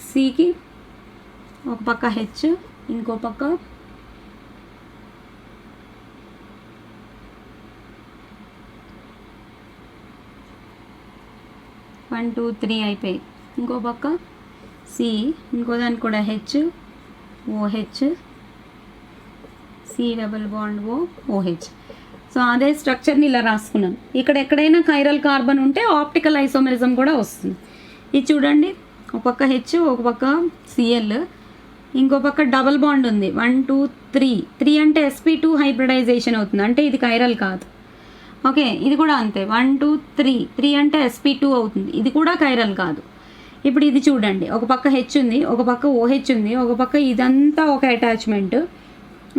Cకి ఒక పక్క H, ఇంకో పక్క వన్ టూ త్రీ అయిపోయి, ఇంకో పక్క C, ఇంకో దానికి కూడా H, OH, C+OH. సో అదే స్ట్రక్చర్ని ఇలా రాసుకున్నాను. ఇక్కడ ఎక్కడైనా కైరల్ కార్బన్ ఉంటే ఆప్టికల్ ఐసోమెరిజం కూడా వస్తుంది. ఇది చూడండి, ఒక పక్క H, ఒక పక్క Cl, ఇంకో పక్క డబల్ బాండ్ ఉంది, 1 2 3 అంటే sp2 హైబ్రిడైజేషన్ అవుతుంది, అంటే ఇది కైరల్ కాదు. ఓకే, ఇది కూడా అంతే, 1 2 3 అంటే sp2 అవుతుంది, ఇది కూడా కైరల్ కాదు. ఇప్పుడు ఇది చూడండి, ఒక పక్క H ఉంది, ఒక పక్క OH ఉంది, ఒక పక్క ఇదంతా ఒక అటాచ్మెంట్.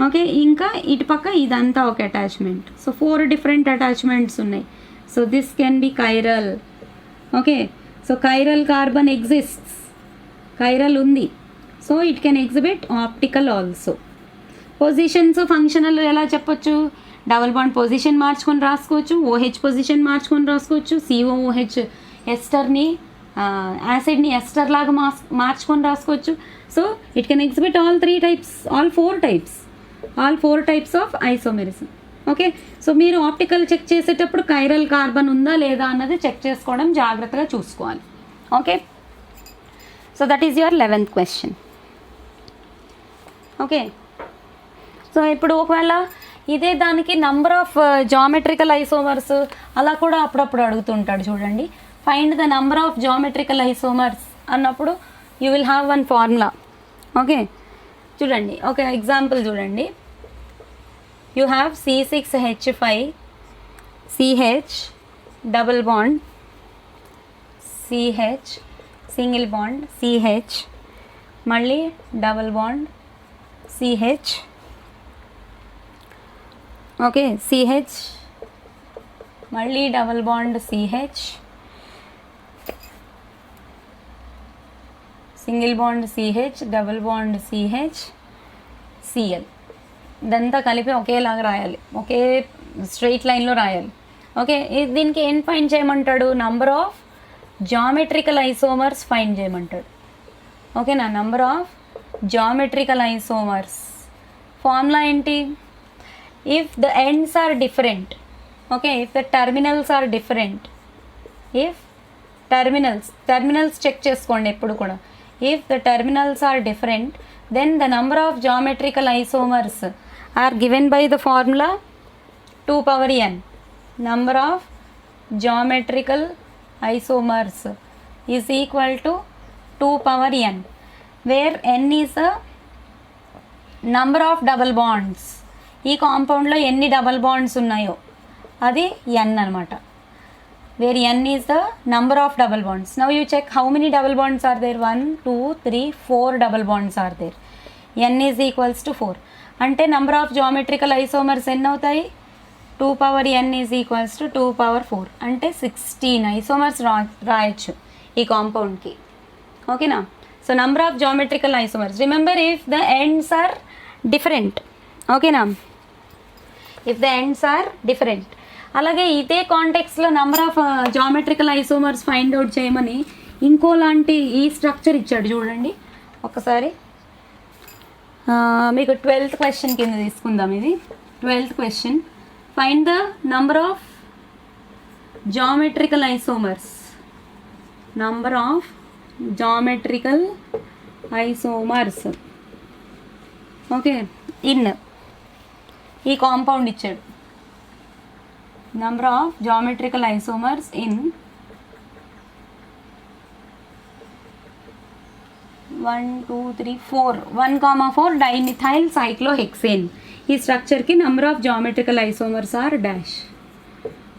ఓకే, ఇంకా ఇటు పక్క ఇదంతా ఒక అటాచ్మెంట్. సో 4 డిఫరెంట్ అటాచ్మెంట్స్ ఉన్నాయి. So this can be chiral. Okay, so chiral carbon exists, chiral ఉంది. So it can exhibit optical also. Positions functional ఎలా చెప్పొచ్చు? డబల్ బాండ్ పొజిషన్ మార్చుకొని రాసుకోవచ్చు, OH పొజిషన్ మార్చుకొని రాసుకోవచ్చు, COOH ఎస్టర్ని యాసిడ్ని ఎస్టర్ లాగా మార్చుకొని రాసుకోవచ్చు. So it can exhibit all 4 types of isomerism. Okay, so మీరు ఆప్టికల్ చెక్ చేసేటప్పుడు కైరల్ కార్బన్ ఉందా లేదా అన్నది చెక్ చేసుకోవడం జాగ్రత్తగా చూసుకోవాలి. Okay, so that is your 11th question. Okay, so ఇప్పుడు ఒకవేళ ఇదే దానికి నంబర్ ఆఫ్ జామెట్రికల్ ఐసోమర్స్ అలా కూడా అప్పుడప్పుడు అడుగుతుంటాడు చూడండి. Find the number of geometrical isomers అన్నప్పుడు you will have one formula. Okay, చూడండి, ఒక ఎగ్జాంపుల్ చూడండి. You have C6H5 CH double bond CH single bond CH మళ్ళీ డబుల్ బాండ్ CH. ఓకే, CH మళ్ళీ double bond CH single bond CH double bond CH Cl. ఇదంతా కలిపి ఒకేలాగా రాయాలి, ఒకే స్ట్రెయిట్ లైన్లో రాయాలి. ఓకే, దీనికి ఏం ఫైండ్ చేయమంటాడు? Number of geometrical isomers find చేయమంటాడు. ఓకేనా, number of geometrical isomers formula ఏంటి? If the ends are different, okay, if the terminals are different, if terminals check చేసుకోండి ఎప్పుడు కూడా. If the terminals are different then the number of geometrical isomers are given by the formula 2 power n. Number of geometrical isomers is equal to 2 power n, where n is a number of double bonds. ఈ కాంపౌండ్లో ఎన్ని double bonds ఉన్నాయో అది n అనమాట. where n is the number of double bonds. Now you check how many double bonds are there. 1 2 3 4 double bonds are there. n is equals to 4. అంటే number of geometrical isomers ఎన్ని అవుతాయి? 2 power n is equals to 2 power 4. అంటే 16 isomers రాయొచ్చు ఈ కాంపౌండ్కి. ఓకేనా? So number of geometrical isomers. Remember if the ends are different. ఓకేనా? if the ends are different. అలాగే ఇదే కాంటెక్స్లో number of geometrical isomers find out చేయమని ఇంకోలాంటి ఈ స్ట్రక్చర్ ఇచ్చాడు చూడండి ఒకసారి. మీకు 12th క్వశ్చన్ కింద తీసుకుందాం. ఇది 12th question. Find the number of geometrical isomers. Number of geometrical isomers, okay, in ఈ కాంపౌండ్ ఇచ్చాడు. number of geometrical isomers in 1 2 3 4 1,4 dimethyl cyclohexane. ఈ స్ట్రక్చర్కి number of geometrical isomers are dash.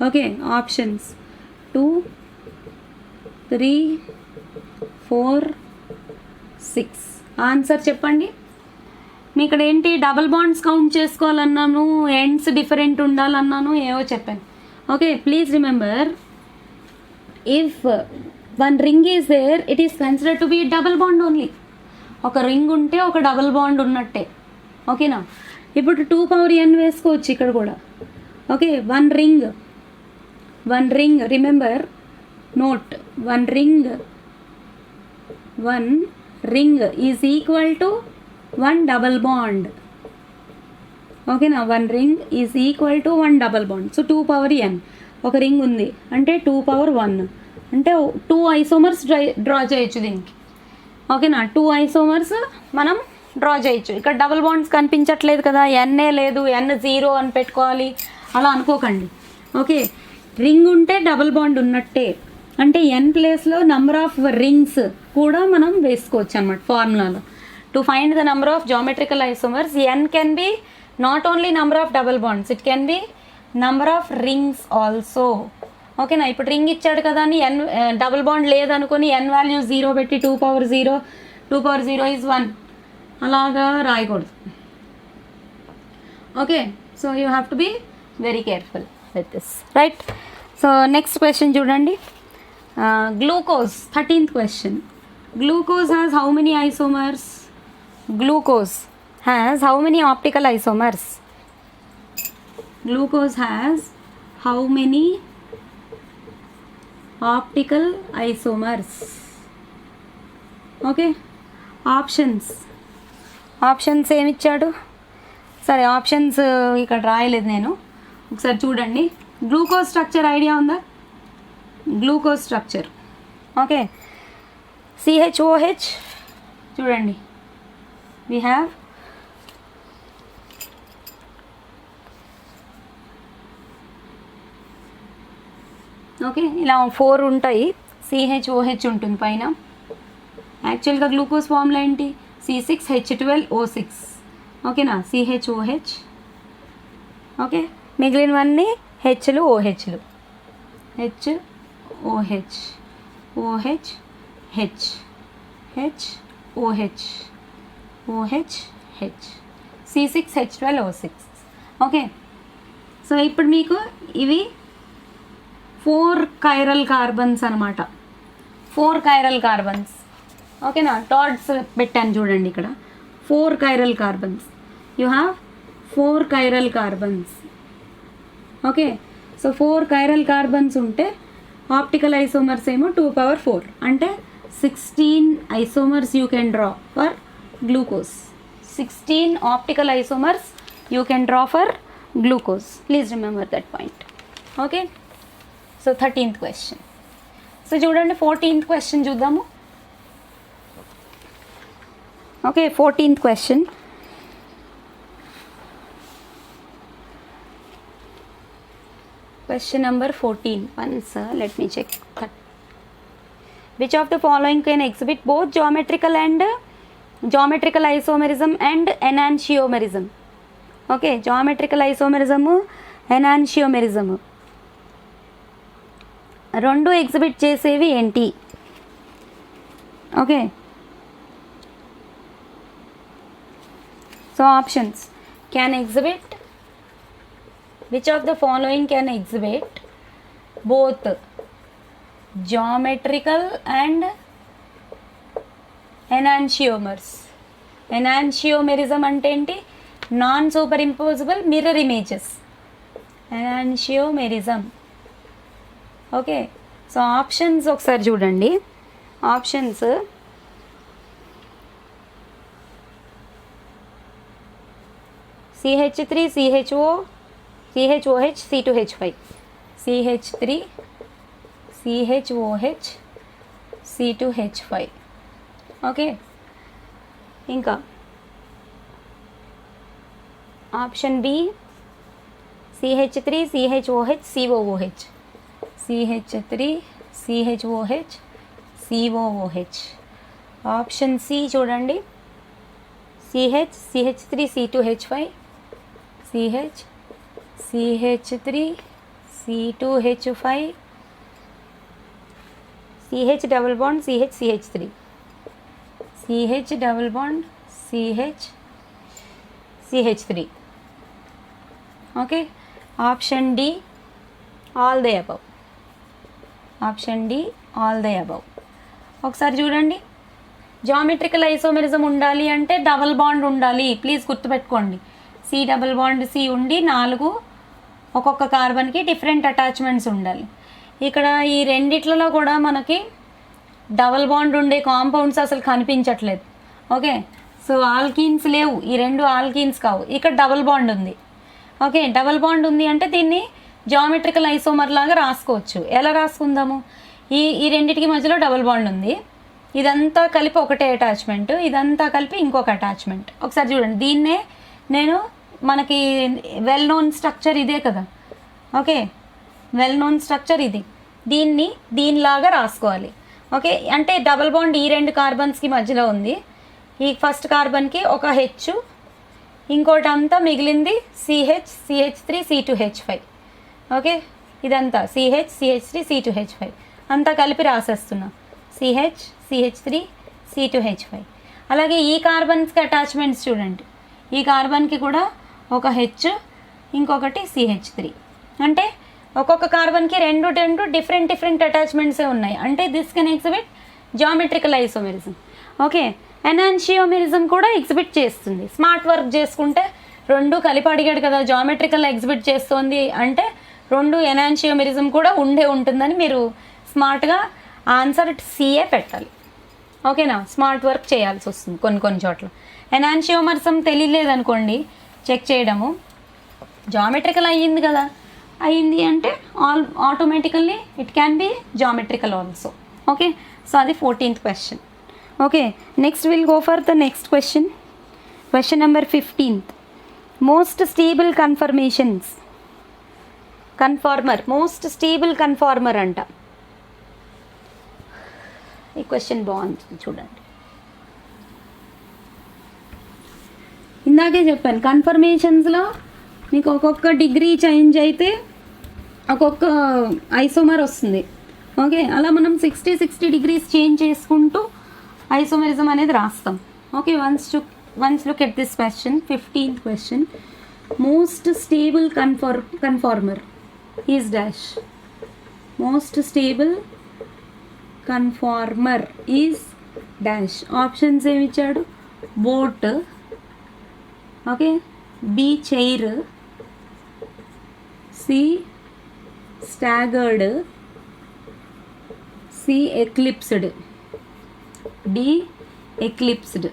Okay, options 2 3 4 6. Answer చెప్పండి. మీ ఇక్కడ ఏంటి double bonds count చేసుకోవాలన్నాను, ends different ఉండాలన్నాను, ఏవో చెప్పాను. Okay, please remember if one ring is there it is considered to be double bond only. ఒక రింగ్ ఉంటే ఒక డబుల్ బాండ్ ఉన్నట్టే. ఓకేనా? ఇప్పుడు 2 power n వేసుకోవచ్చు ఇక్కడ కూడా. Okay, one ring remember note, one ring is equal to 1 double bond. ఓకేనా? One ring is equal to 1 double bond. So 2 power n. ఒక రింగ్ ఉంది అంటే 2 power 1 అంటే 2 ఐసోమర్స్ డ్రా చేయొచ్చు దీనికి. ఓకేనా? 2 ఐసోమర్స్ మనం డ్రా చేయొచ్చు. ఇక్కడ డబుల్ బాండ్స్ కనిపించట్లేదు కదా, ఎన్ఏ లేదు, ఎన్ 0 అని పెట్టుకోవాలి అలా అనుకోకండి. ఓకే, రింగ్ ఉంటే డబుల్ బాండ్ ఉన్నట్టే. అంటే ఎన్ ప్లేస్లో నెంబర్ ఆఫ్ రింగ్స్ కూడా మనం వేసుకోవచ్చు అన్నమాట ఫార్ములాలో. To find the number of geometrical isomers, n can be not only number of double bonds, it can be number of rings also. ఓకేనా? ఇప్పుడు రింగ్ ఇచ్చాడు కదా అని n డబుల్ బాండ్ లేదనుకొని n వాల్యూ 0 పెట్టి 2 power 0 is 1 అలాగా రాయకూడదు. Okay, so you have to be very careful with this, right? So next question చూడండి. Glucose, 13th question. Glucose has how many isomers? Glucose has how many optical isomers? Glucose has how many optical isomers? Okay, options ఏమి ఇచ్చాడు? సరే, options ఇక్కడ రాయలేదు నేను, ఒకసారి చూడండి. Glucose structure idea ఉందా? గ్లూకోజ్ స్ట్రక్చర్, ఓకే, CHOH చూడండి. we have ఓకే, ఇలా 4 ఉంటాయి. CHOH ఉంటుంది పైన. యాక్చువల్గా గ్లూకోజ్ ఫార్ములా ఏంటి? C6H12O6. ఓకేనా? CHOH. ఓకే, మిగిలినవన్నీ హెచ్లు ఓహెచ్లు. HOH OH H H OH OH H C6H12O6. Okay, so ఇప్పుడు మీకు ఇవి 4 chiral కార్బన్స్ అనమాట. 4 chiral కార్బన్స్. ఓకేనా? డాట్స్ పెట్టాను చూడండి ఇక్కడ. 4 chiral carbons. You have 4 chiral carbons. Okay, so 4 chiral carbons ఉంటే ఆప్టికల్ ఐసోమర్స్ ఏమో 2 power 4 అంటే 16 isomers you can draw for glucose. 16 optical isomers you can draw for glucose. Please remember that point. Okay, so 13th question. So చూడండి 14th question చూద్దాము. Okay, 14th question. Question number 14. Once let me check. Which of the following can exhibit both geometrical isomerism and enantiomerism? Okay, geometrical isomerism, enantiomerism. రెండు exhibit చేసేవి ఏంటి? Okay, so options can exhibit, which of the following can exhibit both geometrical and enantiomers. Enantiomerism అంటే ఏంటి? Non super impossible mirror images, enantiomerism. Okay, so options ఒకసారి చూడండి. Options CH3 CHO CHOH C2H5, CH3 CHOH C2H5. Okay, ఇంకా option B CH3 CHOH COOH, CH3 CHOH COOH. Option C చూడండి, CH3 C2H5, CH3 C2H5, CH double bond CH3, CH double bond CH3. Okay, option D all the above. Option D all the above. ఒకసారి చూడండి, geometrical isomerism ఉండాలి అంటే double bond ఉండాలి. Please గుర్తుపెట్టుకోండి, C double bond C ఉండి 4 ఒక్కొక్క కార్బన్కి different attachments ఉండాలి. ఇక్కడ ఈ రెండిట్లలో కూడా మనకి డబల్ బాండ్ ఉండే కాంపౌండ్స్ అసలు కనిపించట్లేదు. ఓకే, సో ఆల్కీన్స్ లేవు, ఈ రెండు ఆల్కీన్స్ కావు, ఇక్కడ డబల్ బాండ్ ఉంది. ఓకే, డబల్ బాండ్ ఉంది అంటే దీన్ని జామెట్రికల్ ఐసోమర్ లాగా రాసుకోవచ్చు. ఎలా రాసుకుందాము? ఈ రెండిటికి మధ్యలో డబల్ బాండ్ ఉంది, ఇదంతా కలిపి ఒకటే అటాచ్మెంట్, ఇదంతా కలిపి ఇంకొక అటాచ్మెంట్. ఒకసారి చూడండి, దీన్నే నేను మనకి వెల్ నోన్ స్ట్రక్చర్ ఇదే కదా. ఓకే, వెల్ నోన్ స్ట్రక్చర్ ఇది, దీనిలాగా రాసుకోవాలి. ఓకే, అంటే డబల్ బాండ్ ఈ 2 కార్బన్స్కి మధ్యలో ఉంది. ఈ ఫస్ట్ కార్బన్కి ఒక హెచ్, ఇంకోటి అంతా మిగిలింది CH3 C2H5. ఓకే, ఇదంతా CH3 C2H5 అంతా కలిపి రాసేస్తున్నా, CH3 C2H5. అలాగే ఈ కార్బన్స్కి అటాచ్మెంట్స్ చూడండి, ఈ కార్బన్కి కూడా ఒక హెచ్, ఇంకొకటి CH3. అంటే ఒక్కొక్క కార్బన్కి రెండు డిఫరెంట్ అటాచ్మెంట్సే ఉన్నాయి. అంటే this can exhibit geometrical isomerism. Okay, enantiomerism కూడా ఎగ్జిబిట్ చేస్తుంది. స్మార్ట్ వర్క్ చేసుకుంటే రెండు కలిపి అడిగాడు కదా, జామెట్రికల్ ఎగ్జిబిట్ చేస్తుంది అంటే రెండు ఎనాన్షియోమెరిజం కూడా ఉంటుందని మీరు స్మార్ట్గా ఆన్సర్ సిఏ పెట్టాలి. ఓకేనా, స్మార్ట్ వర్క్ చేయాల్సి వస్తుంది కొన్ని చోట్ల. ఎనాన్షియోమెరిజం తెలియలేదనుకోండి, చెక్ చేయడము జామెట్రికల్ అయ్యింది కదా, అయ్యింది అంటే automatically it can be geometrical also. Okay, so అది 14th question. Okay, next will go for the next question. Question number 15th. Most stable conformer most stable conformer అంట. ఈ క్వశ్చన్ బాగుంది చూడండి. ఇందాకే చెప్పాను, కన్ఫర్మేషన్స్లో మీకు ఒక్కొక్క డిగ్రీ చేంజ్ అయితే ఒక్కొక్క ఐసోమర్ వస్తుంది. ఓకే, అలా మనం 60 degrees చేంజ్ చేసుకుంటూ ఐసోమెరిజం అనేది రాస్తాం. Okay, once look at this question, 15th question. Most stable conformer is dash. Most stable conformer is dash. Options ఏమి ఇచ్చాడు? Boat, okay, B chair, C staggered, C eclipsed, D eclipsed.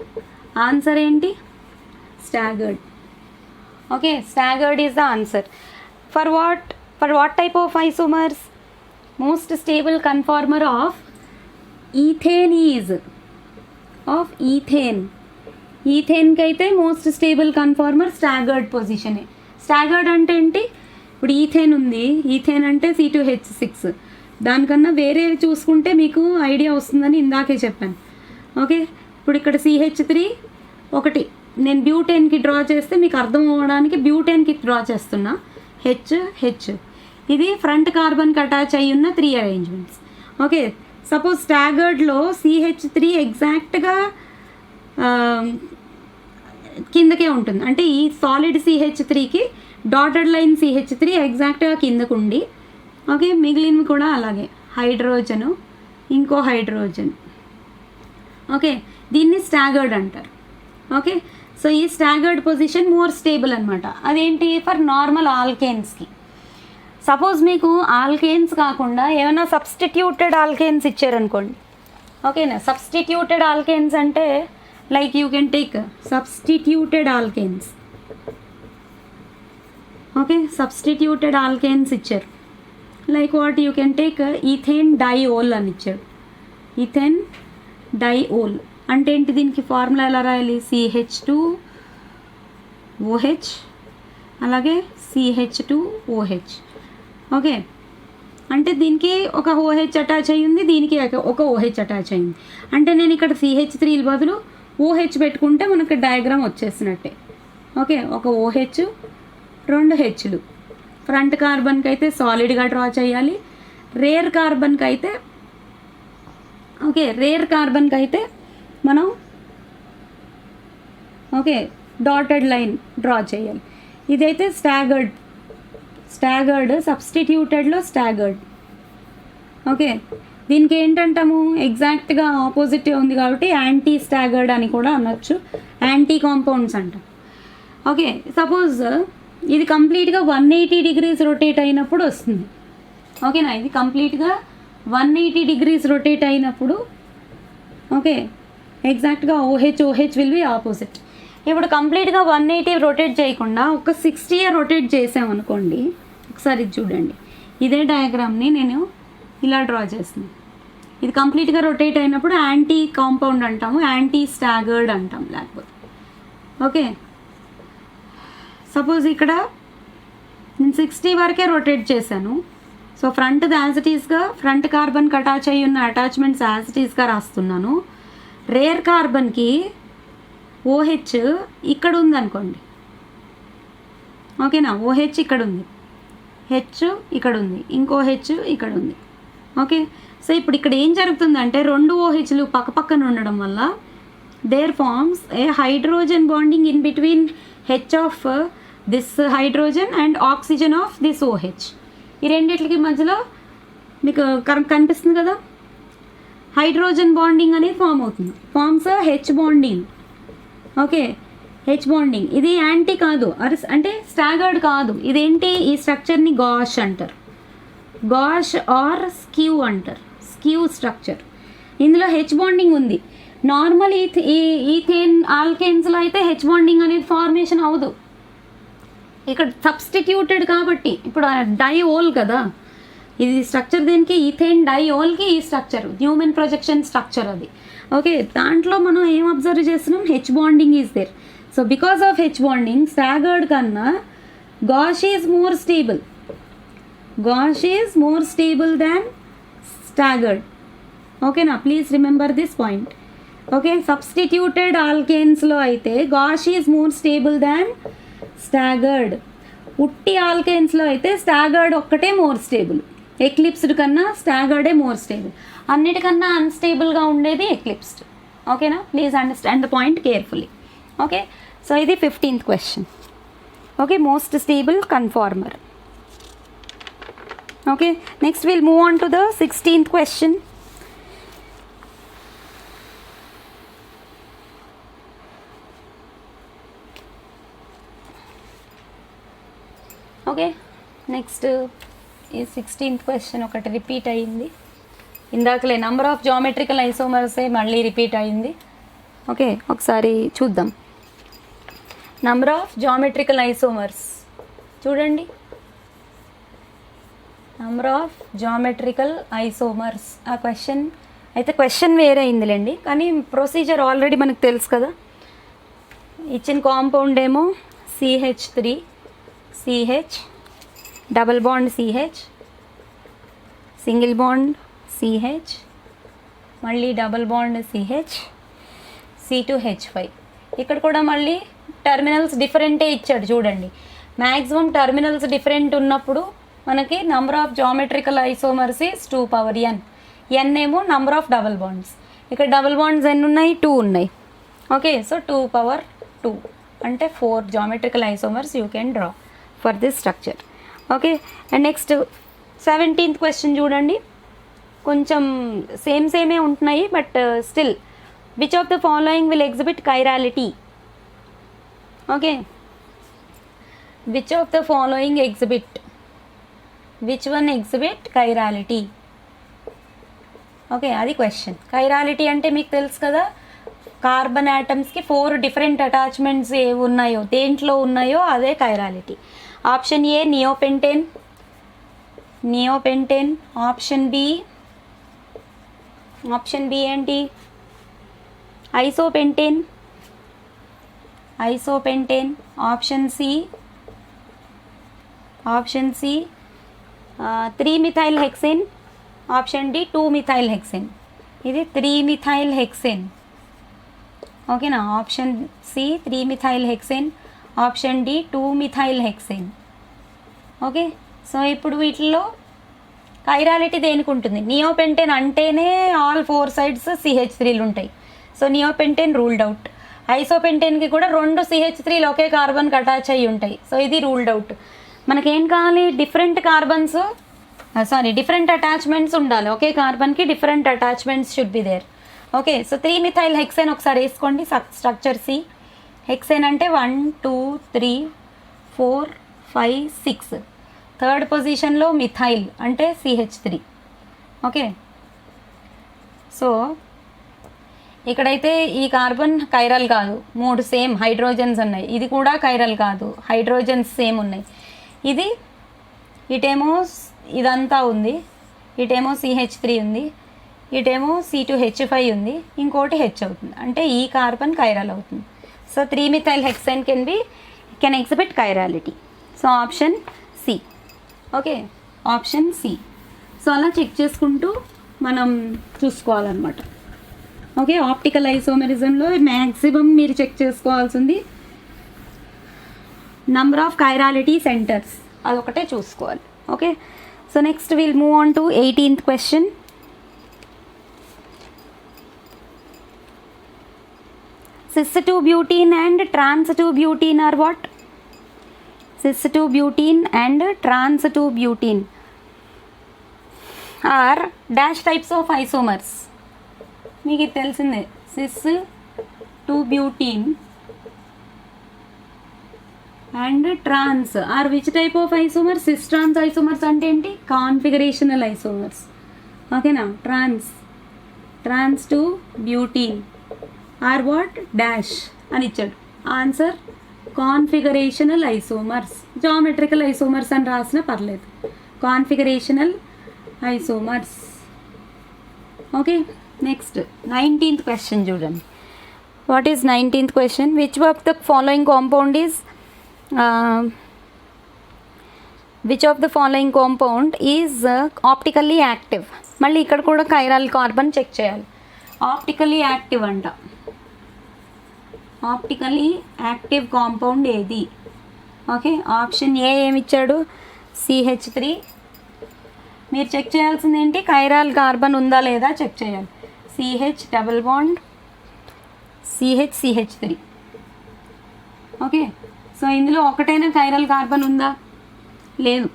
Answer ఏంటి? Staggered. Okay, staggered is the answer. For what type of isomers? Most stable conformer of ethane is of ethane. ఈథేన్కి అయితే most stable conformer staggered పొజిషనే. Staggered అంటే ఏంటి? ఇప్పుడు ethane ఉంది, ethane అంటే C2H6. దానికన్నా వేరేవి చూసుకుంటే మీకు ఐడియా వస్తుందని ఇందాకే చెప్పాను. ఓకే, ఇప్పుడు ఇక్కడ CH3 ఒకటి, నేను బ్యూటేన్కి డ్రా చేస్తే మీకు అర్థం అవ్వడానికి బ్యూటేన్కి డ్రా చేస్తున్నా. HH, ఇది ఫ్రంట్ కార్బన్కి అటాచ్ అయ్యి ఉన్న 3 అరేంజ్మెంట్స్. ఓకే, సపోజ్ స్టాగర్డ్లో CH3 ఎగ్జాక్ట్గా కిందకే ఉంటుంది. అంటే ఈ సాలిడ్ CH3కి డాటెడ్ లైన్ CH3 ఎగ్జాక్ట్గా కిందకు ఉండి, ఓకే, మిగిలినవి కూడా అలాగే హైడ్రోజను, ఇంకో హైడ్రోజన్. ఓకే, దీన్ని స్టాగర్డ్ అంటారు. ఓకే, సో ఈ స్టాగర్డ్ పొజిషన్ మోర్ స్టేబుల్ అనమాట. అదేంటి? ఫర్ నార్మల్ ఆల్కేన్స్కి. సపోజ్ మీకు ఆల్కేన్స్ కాకుండా ఏమైనా సబ్స్టిట్యూటెడ్ ఆల్కేన్స్ ఇచ్చారనుకోండి. ఓకేనా, సబ్స్టిట్యూటెడ్ ఆల్కేన్స్ అంటే like you can take substituted alkanes. Okay, substituted alkanes ఇచ్చారు. Like what you can take ethane diol అని ఇచ్చాడు. ఈథేన్ డైఓల్ అంటే ఏంటి? దీనికి ఫార్ములా ఎలా రాయాలి? CH2OH అలాగే CH2OH. ఓకే, అంటే దీనికి ఒక OH అటాచ్ అయ్యింది, దీనికి ఒక OH అటాచ్ అయ్యింది. అంటే నేను ఇక్కడ CH3 బదులు OH పెట్టుకుంటే మనకు డయాగ్రామ్ వచ్చేసినట్టే. ఓకే, ఒక OH, 2 Hలు. ఫ్రంట్ కార్బన్కి అయితే సాలిడ్గా డ్రా చేయాలి. రేర్ కార్బన్కి అయితే మనం డాటెడ్ లైన్ డ్రా చేయాలి. ఇదైతే స్టాగర్డ్ సబ్స్టిట్యూటెడ్లో స్టాగర్డ్. ఓకే, దీనికి ఏంటంటాము? ఎగ్జాక్ట్గా ఆపోజిట్ ఉంది కాబట్టి యాంటీ స్టాగర్డ్ అని కూడా అనొచ్చు, యాంటీ కాంపౌండ్స్ అంటాం. ఓకే, సపోజ్ ఇది కంప్లీట్గా 180 degrees రొటేట్ అయినప్పుడు వస్తుంది. ఓకేనా, ఇది కంప్లీట్గా 180 degrees రొటేట్ అయినప్పుడు ఓకే ఎగ్జాక్ట్గా OH విల్ బి ఆపోజిట్. ఇప్పుడు కంప్లీట్గా 180 రొటేట్ చేయకుండా ఒక 60 రొటేట్ చేసామనుకోండి. ఒకసారి ఇది చూడండి, ఇదే డయాగ్రామ్ని నేను ఇలా డ్రా చేస్తున్నాను. ఇది కంప్లీట్గా రొటేట్ అయినప్పుడు యాంటీ కాంపౌండ్ అంటాము, యాంటీ స్టాగర్డ్ అంటాం లేకపోతే. ఓకే, సపోజ్ ఇక్కడ నేను 60 వరకే రొటేట్ చేశాను. సో ఫ్రంట్ యాజిటీస్గా ఫ్రంట్ కార్బన్కి అటాచ్ అయ్యి ఉన్న అటాచ్మెంట్స్ యాజిటీస్గా రాస్తున్నాను. రేర్ కార్బన్కి OH ఇక్కడ ఉందనుకోండి. ఓకేనా, OH ఇక్కడ ఉంది, H ఇక్కడ ఉంది, ఇంకో H ఇక్కడ ఉంది. ఓకే, సో ఇప్పుడు ఇక్కడ ఏం జరుగుతుందంటే 2 OHలు పక్కపక్కన ఉండడం వల్ల there forms a hydrogen bonding in between H of this hydrogen and oxygen of this OH. ఈ రెండిట్లకి మధ్యలో మీకు కనిపిస్తుంది కదా, హైడ్రోజన్ బాండింగ్ అనేది ఫామ్ అవుతుంది. Forms H bonding. Okay, H bonding. ఇది యాంటీ కాదు, అంటే స్టాగర్డ్ కాదు. ఇదేంటి? ఈ స్ట్రక్చర్ని గాష్ అంటారు, గాష్ ఆర్ స్క్యూ అంటారు, స్క్యూ స్ట్రక్చర్. ఇందులో H బాండింగ్ ఉంది. నార్మల్ ఈథేన్ ఆల్కేన్స్లో అయితే H బాండింగ్ అనేది ఫార్మేషన్ అవ్వదు. ఇక్కడ సబ్స్టిట్యూటెడ్ కాబట్టి ఇప్పుడు డైఓల్ కదా ఇది స్ట్రక్చర్. దీనికి ఈథేన్ డైఓల్కి ఈ స్ట్రక్చర్ న్యూమెన్ ప్రొజెక్షన్ స్ట్రక్చర్ అది. ఓకే, దాంట్లో మనం ఏం అబ్జర్వ్ చేస్తున్నాం? H bonding is there. So because of H bonding staggered కన్నా gauche is more stable. Gauche is more stable than staggered. ఓకేనా, please remember this point. Okay, substituted ఆల్కేన్స్లో అయితే gauche is more stable than staggered. ఉట్టి ఆల్కేన్స్లో అయితే staggered ఒక్కటే more stable. Eclipsed కన్నా స్టాగర్డే more stable. అన్నిటికన్నా అన్స్టేబుల్గా ఉండేది ఎక్లిప్స్డ్. ఓకేనా, please understand the point carefully. Okay, so ఇది 15th question. Okay, most stable conformer. Okay, next will move on to the 16th question. Okay, next ఈ 16th question ఒకటి repeat అయ్యింది. ఇందాకలే number of geometrical ఐసోమర్సే మళ్ళీ repeat అయ్యింది. Okay, ఒకసారి చూద్దాం. నంబర్ ఆఫ్ జామెట్రికల్ ఐసోమర్స్ చూడండి. నంబర్ ఆఫ్ జామెట్రికల్ ఐసోమర్స్, ఆ క్వశ్చన్ అయితే క్వశ్చన్ వేరే అయిందిలేండి, కానీ ప్రొసీజర్ ఆల్రెడీ మనకు తెలుసు కదా. ఇచ్చిన కాంపౌండ్ ఏమో CH3 CH, double bond CH, single bond CH, మళ్ళీ డబల్ బాండ్ CH, C2H5. ఇక్కడ కూడా మళ్ళీ టర్మినల్స్ డిఫరెంటే ఇచ్చాడు చూడండి. మ్యాక్సిమం టర్మినల్స్ డిఫరెంట్ ఉన్నప్పుడు మనకి number of geometrical isomers is 2n. n ఏమో నంబర్ ఆఫ్ డబల్ బాండ్స్. ఇక్కడ డబల్ బాండ్స్ ఎన్ని ఉన్నాయి? 2 ఉన్నాయి. ఓకే, సో 2/2 అంటే 4 geometrical isomers you can draw for this structure. Okay, and next 17th question చూడండి. కొంచెం సేమే ఉంటున్నాయి, but still which of the following will exhibit chirality? Okay, which of the following exhibit, which one exhibit chirality? Okay, అది question. Chirality అంటే మీకు తెలుసు కదా, carbon యాటమ్స్కి 4 డిఫరెంట్ అటాచ్మెంట్స్ ఏ ఉన్నాయో, దేంట్లో ఉన్నాయో అదే chirality. Option A neopentane, option B ఏంటి? Isopentane, option C three methyl hexane, option D two methyl hexane. ఇది 3-మిథైల్ హెక్సేన్. ఓకేనా? Option C three methyl hexane, option D two methyl hexane. Okay, so ఇప్పుడు వీటిల్లో కైరాలిటీ దేనికి ఉంటుంది? నియోపెంటేన్ అంటేనే ఆల్ 4 సైడ్స్ CH3లు ఉంటాయి, సో నియోపెంటేన్ రూల్డ్ అవుట్. ఐసోపెంటేన్కి కూడా 2 CH3లు ఒకే కార్బన్కి అటాచ్ అయ్యి ఉంటాయి, సో ఇది రూల్డ్ అవుట్. మనకేం కావాలి? డిఫరెంట్ అటాచ్మెంట్స్ ఉండాలి. ఒకే కార్బన్కి different attachments should be there. Okay, so three methyl hexane ఒకసారి వేసుకోండి. Structure C. హెక్సేన్ అంటే 1 2 3 4 5 6. థర్డ్ పొజిషన్లో మిథైల్ అంటే CH3. ఓకే, సో ఇక్కడైతే ఈ కార్బన్ కైరల్ కాదు, 3 సేమ్ హైడ్రోజన్స్ ఉన్నాయి. ఇది కూడా కైరల్ కాదు, హైడ్రోజన్స్ సేమ్ ఉన్నాయి. ఇది ఇటేమో ఇదంతా ఉంది, ఇటేమో CH3 ఉంది, ఇటేమో C2H5 ఉంది, ఇంకోటి H అవుతుంది, అంటే ఈ కార్బన్ కైరల్ అవుతుంది. So three methyl hexane can exhibit chirality. So option C. Okay, option C. So అలా చెక్ చేసుకుంటూ మనం చూసుకోవాలన్నమాట. ఓకే, ఆప్టికల్ ఐసోమెరిజంలో మ్యాక్సిమం మీరు చెక్ చేసుకోవాల్సింది నంబర్ ఆఫ్ కైరాలిటీ సెంటర్స్, అదొకటే చూసుకోవాలి. Okay, so next will move on to 18th question. cis-2-butene and trans-2-butene are what? Cis-2-butene and trans-2-butene are dash types of isomers. మీకు ఇది తెలిసిందే. cis-2-butene and trans are which type of isomers? cis-trans isomers అంటే ఏంటి? Configurational isomers. ఓకేనా? trans-2-butene are what? Dash అని ఇచ్చాడు. Answer configurational isomers. Geometrical isomers అని రాసినా పర్లేదు, configurational isomers. Okay, next 19th question చూడండి. What is 19th question? Which of the following compound is optically active? మళ్ళీ ఇక్కడ కూడా కైరాల్ కార్బన్ చెక్ చేయాలి. ఆప్టికల్లీ యాక్టివ్ అంట. ఆప్టికల్లీ యాక్టివ్ కాంపౌండ్ ఏది? ఓకే, ఆప్షన్ ఏ ఏమిచ్చాడు? CH3. మీరు చెక్ చేయాల్సింది ఏంటి? కైరాల్ కార్బన్ ఉందా లేదా చెక్ చేయాలి. CH double bond CH3. Okay, so ఇందులో ఒకటైనా కైరాల్ కార్బన్ ఉందా? లేదు.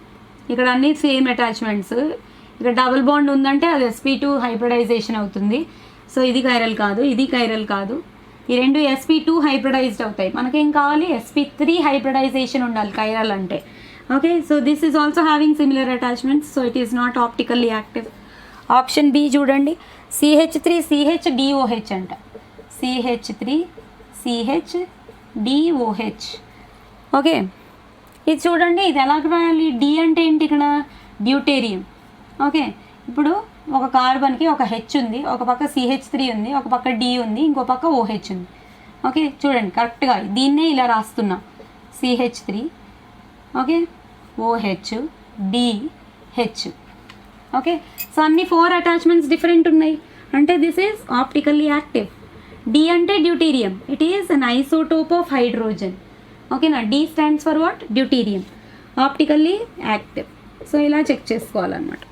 ఇక్కడ అన్ని సేమ్ అటాచ్మెంట్స్. ఇక్కడ డబుల్ బాండ్ ఉందంటే అది sp2 హైబ్రిడైజేషన్ అవుతుంది. సో ఇది కైరల్ కాదు, ఇది కైరల్ కాదు. ఈ రెండు sp2 హైబ్రిడైజ్డ్ అవుతాయి. మనకేం కావాలి? sp3 హైబ్రిడైజేషన్ ఉండాలి కైరల్ అంటే. Okay, so this is also having similar attachments, so it is not optically active. Option B చూడండి. CH3 CH DOH అంట. CH3 CH DOH. ఓకే, ఇది చూడండి, ఇది ఎలా రాయాలి? డి అంటే ఏంటి ఇక్కడ? డ్యూటేరియం. ఓకే, ఇప్పుడు ఒక కార్బన్కి ఒక హెచ్ ఉంది, ఒక పక్క CH3 ఉంది, ఒక పక్క డి ఉంది, ఇంకో పక్క OH ఉంది. ఓకే, చూడండి కరెక్ట్గా దీన్నే ఇలా రాస్తున్నా. CH3 okay, OH DH. Okay, so అన్ని 4 అటాచ్మెంట్స్ డిఫరెంట్ ఉన్నాయి అంటే this is optically active. D అంటే deuterium, it is an isotope of hydrogen. ఓకేనా, D stands for what? Deuterium, optically active. So ఇలా చెక్ చేసుకోవాలన్నమాట.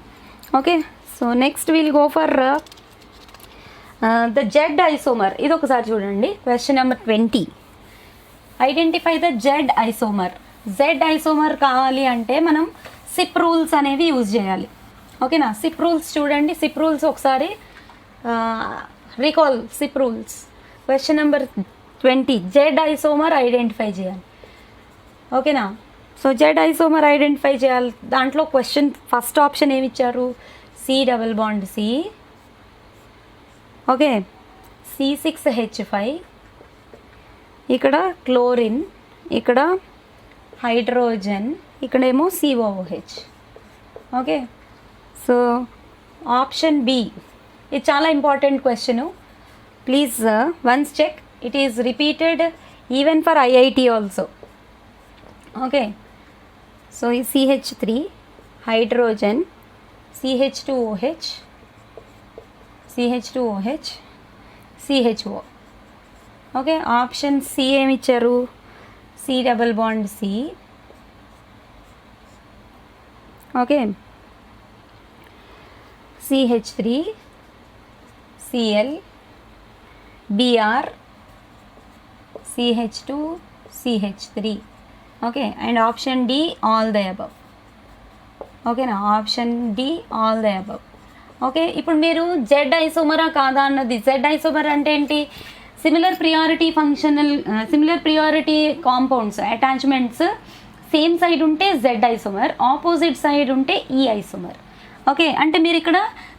Okay, so next will go for the Z isomer. ఇది ఒకసారి చూడండి, question number 20. Identify the Z isomer. Z isomer కావాలి అంటే మనం CIP rules అనేవి యూజ్ చేయాలి. ఓకేనా, సిప్ రూల్స్ చూడండి, సిప్ రూల్స్ ఒకసారి recall. SIP rules question number 20, Z isomer identify చేయాలి. ఓకేనా, సో జెడ్ ఐసోమర్ ఐడెంటిఫై చేయాలి. దాంట్లో క్వశ్చన్ ఫస్ట్ ఆప్షన్ ఏమి ఇచ్చారు? C+C. ఓకే, C6H5, ఇక్కడ క్లోరిన్, ఇక్కడ హైడ్రోజన్, ఇక్కడేమో COOH. Okay, so option B. ఇది చాలా important question, please once check. It is repeated even for IIT also. Okay, so ఈ CH3 hydrogen, CH2OH, CHO. Okay, option C ఏమి ఇచ్చారు? C+C. Okay, CH3 Cl Br CH2 CH3. Okay, and option D all the above. ఓకేనా, option D all the above. Okay, ఇప్పుడు మీరు Z ఐసోమరా కాదా అన్నది. Z isomer అంటే ఏంటి? Similar priority compounds attachments same side ఉంటే జెడ్ ఐసోమర్, ఆపోజిట్ సైడ్ ఉంటే ఈ ఐసోమర్. ఓకే, అంటే మీరు ఇక్కడ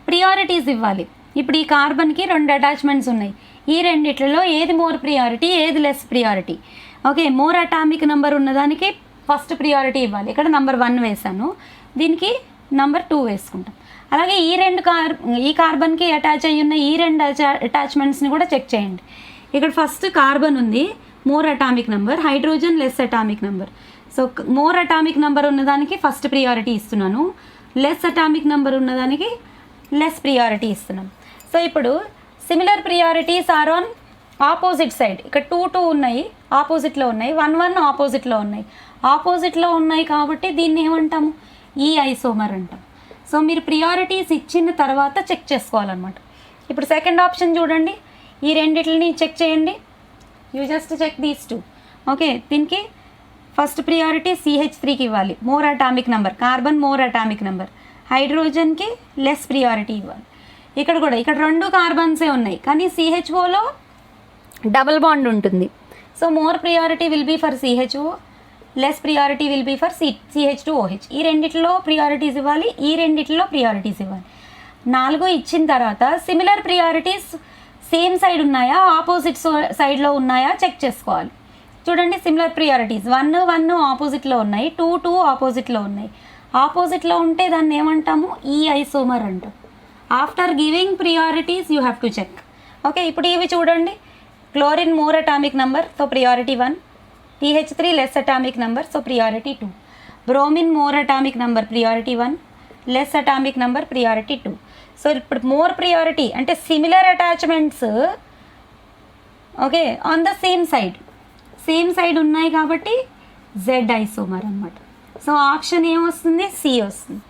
ప్రియారిటీస్ ఇవ్వాలి. ఇప్పుడు ఈ కార్బన్కి 2 అటాచ్మెంట్స్ ఉన్నాయి, ఈ రెండిట్లలో ఏది మోర్ ప్రియారిటీ, ఏది less priority? Okay, more atomic number ఉన్నదానికి ఫస్ట్ ప్రియారిటీ ఇవ్వాలి. ఇక్కడ నెంబర్ 1 వేసాను, దీనికి నెంబర్ 2 వేసుకుంటాం. అలాగే ఈ కార్బన్కి అటాచ్ అయ్యి ఉన్న ఈ 2 అటాచ్మెంట్స్ని కూడా చెక్ చేయండి. ఇక్కడ ఫస్ట్ కార్బన్ ఉంది, more atomic number, hydrogen less atomic number. So more atomic number ఉన్నదానికి ఫస్ట్ ప్రియారిటీ ఇస్తున్నాను, లెస్ అటామిక్ నెంబర్ ఉన్నదానికి లెస్ ప్రియారిటీ ఇస్తున్నాం. సో ఇప్పుడు similar priorities are on opposite side. ఇక్కడ 2 ఉన్నాయి, ఆపోజిట్లో ఉన్నాయి, 1 ఆపోజిట్లో ఉన్నాయి. ఆపోజిట్లో ఉన్నాయి కాబట్టి దీన్ని ఏమంటాము? ఈ ఐసోమర్ అంటాం. సో మీరు ప్రియారిటీస్ ఇచ్చిన తర్వాత చెక్ చేసుకోవాలన్నమాట. ఇప్పుడు సెకండ్ ఆప్షన్ చూడండి, ఈ రెండిటిని చెక్ చేయండి. You just check these 2. Okay, దీనికి ఫస్ట్ ప్రియారిటీ CH3కి ఇవ్వాలి, more atomic number, carbon more atomic number. హైడ్రోజన్కి లెస్ ప్రియారిటీ ఇవ్వాలి. ఇక్కడ కూడా ఇక్కడ 2 కార్బన్సే ఉన్నాయి, కానీ CHOలో డబుల్ బాండ్ ఉంటుంది. So more priority will be for CHO, less priority will be for CH2OH. ఈ రెండిట్లో ప్రియారిటీస్ ఇవ్వాలి, ఈ రెండిట్లో ప్రియారిటీస్ ఇవ్వాలి. 4 ఇచ్చిన తర్వాత సిమిలర్ ప్రియారిటీస్ సేమ్ సైడ్ ఉన్నాయా, ఆపోజిట్ సైడ్లో ఉన్నాయా చెక్ చేసుకోవాలి. చూడండి, సిమిలర్ ప్రియారిటీస్ 1 ఆపోజిట్లో ఉన్నాయి, 2 ఆపోజిట్లో ఉన్నాయి. ఆపోజిట్లో ఉంటే దాన్ని ఏమంటాము? ఈ ఐసోమర్ అంటాం. After giving priorities you have to check. Okay, ఇప్పుడు ఇవి చూడండి, chlorine more atomic number, so priority 1. TH3 less atomic number, so priority 2. Bromine more atomic number, priority 1. Less atomic number, priority 2. So ఇప్పుడు more priority అంటే similar attachments okay on the same side ఉన్నాయి కాబట్టి Z isomer అన్నమాట. So option ఏమొస్తుంది? C వస్తుంది.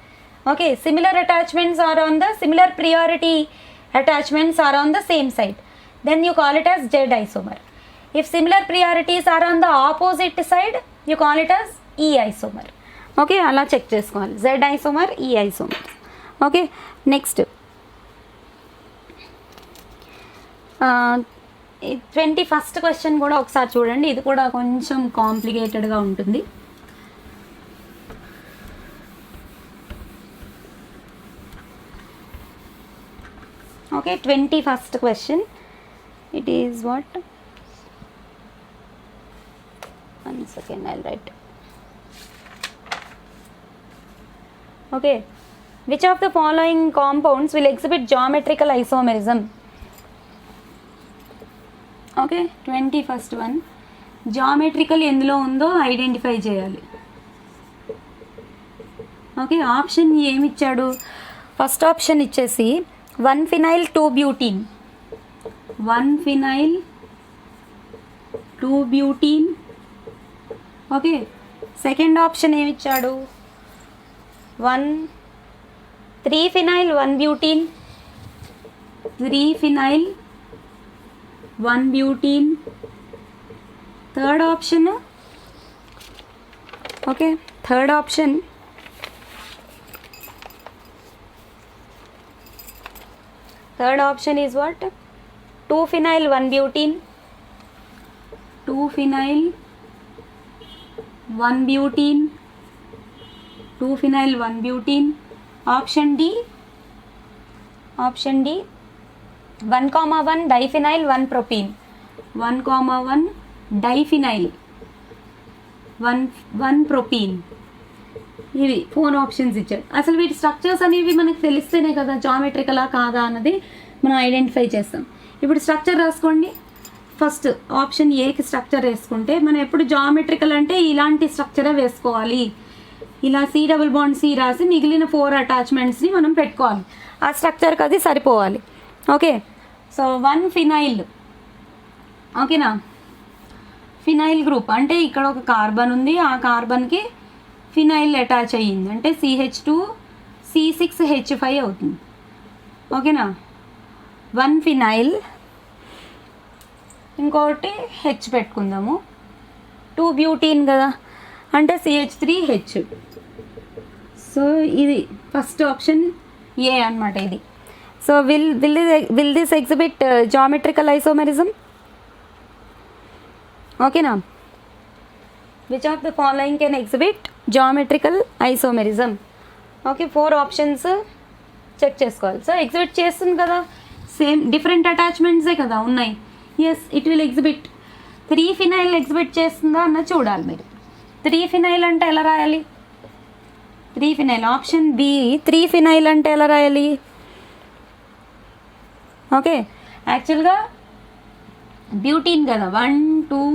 Okay, similar attachments are on the similar priority attachments are on the same side, then you call it as Z isomer. If similar priorities are on the opposite side you call it as E isomer. Okay, అలా check చేసుకోవాలి, Z isomer, E isomer. Okay, next 21st question కూడా ఒకసారి చూడండి. ఇది కూడా కొంచెం కాంప్లికేటెడ్గా ఉంటుంది. Okay, 21st question. it is what, one second, I'll write. Okay, which of the following compounds will exhibit geometrical isomerism? Okay, 21st one, geometrical ఎందులో ఉందో ఐడెంటిఫై చేయాలి. ఓకే, ఆప్షన్ ఏమి ఇచ్చాడు? ఫస్ట్ ఆప్షన్ ఇచ్చేసి 1-phenyl 2-butene, 1-phenyl 2-butene. Okay, second option ఏమి ఇచ్చాడు? 3-phenyl 1-butene, 3-phenyl 1-butene. Third option, okay, third option is what? 2-phenyl 1-butene, 2-phenyl 1-butene, 2-phenyl 1-butene. Option D, 1,1 diphenyl 1-propene, 1,1 diphenyl 1-propene. ఇవి 4 options ఇచ్చారు. అసలు వీటి structures అనేవి మనకు తెలిస్తేనే కదా జామెట్రికలా కాదా అన్నది మనం ఐడెంటిఫై చేస్తాం. ఇప్పుడు స్ట్రక్చర్ రాసుకోండి. ఫస్ట్ ఆప్షన్ ఏకి స్ట్రక్చర్ వేసుకుంటే మనం ఎప్పుడు జామెట్రికల్ అంటే ఇలాంటి స్ట్రక్చరే వేసుకోవాలి. ఇలా C+C రాసి మిగిలిన 4 అటాచ్మెంట్స్ని మనం పెట్టుకోవాలి. ఆ స్ట్రక్చర్కి అది సరిపోవాలి. ఓకే, సో 1-phenyl, ఓకేనా, ఫినైల్ గ్రూప్ అంటే ఇక్కడ ఒక కార్బన్ ఉంది, ఆ కార్బన్కి ఫినైల్ అటాచ్ అయ్యింది అంటే CH2 C6H5 అవుతుంది. ఓకేనా, 1-phenyl, ఇంకోటి హెచ్ పెట్టుకుందాము, 2-butene కదా అంటే CH3H. సో ఇది ఫస్ట్ ఆప్షన్ ఏ అన్నమాట ఇది. So will this exhibit geometrical isomerism? ఓకేనా, which of the following can exhibit geometrical isomerism? Okay, 4 options check చేసుకోవాలి. సో ఎగ్జిబిట్ చేస్తుంది కదా, సేమ్ డిఫరెంట్ అటాచ్మెంట్సే కదా ఉన్నాయి. Yes, it will exhibit. 3-phenyl exhibit చేస్తుందా అన్నది చూడాలి మీరు. 3-phenyl అంటే ఎలా రాయాలి? 3-phenyl, ఆప్షన్ బి 3-phenyl అంటే ఎలా రాయాలి? ఓకే, యాక్చువల్గా బ్యూటీన్ కదా, 1 2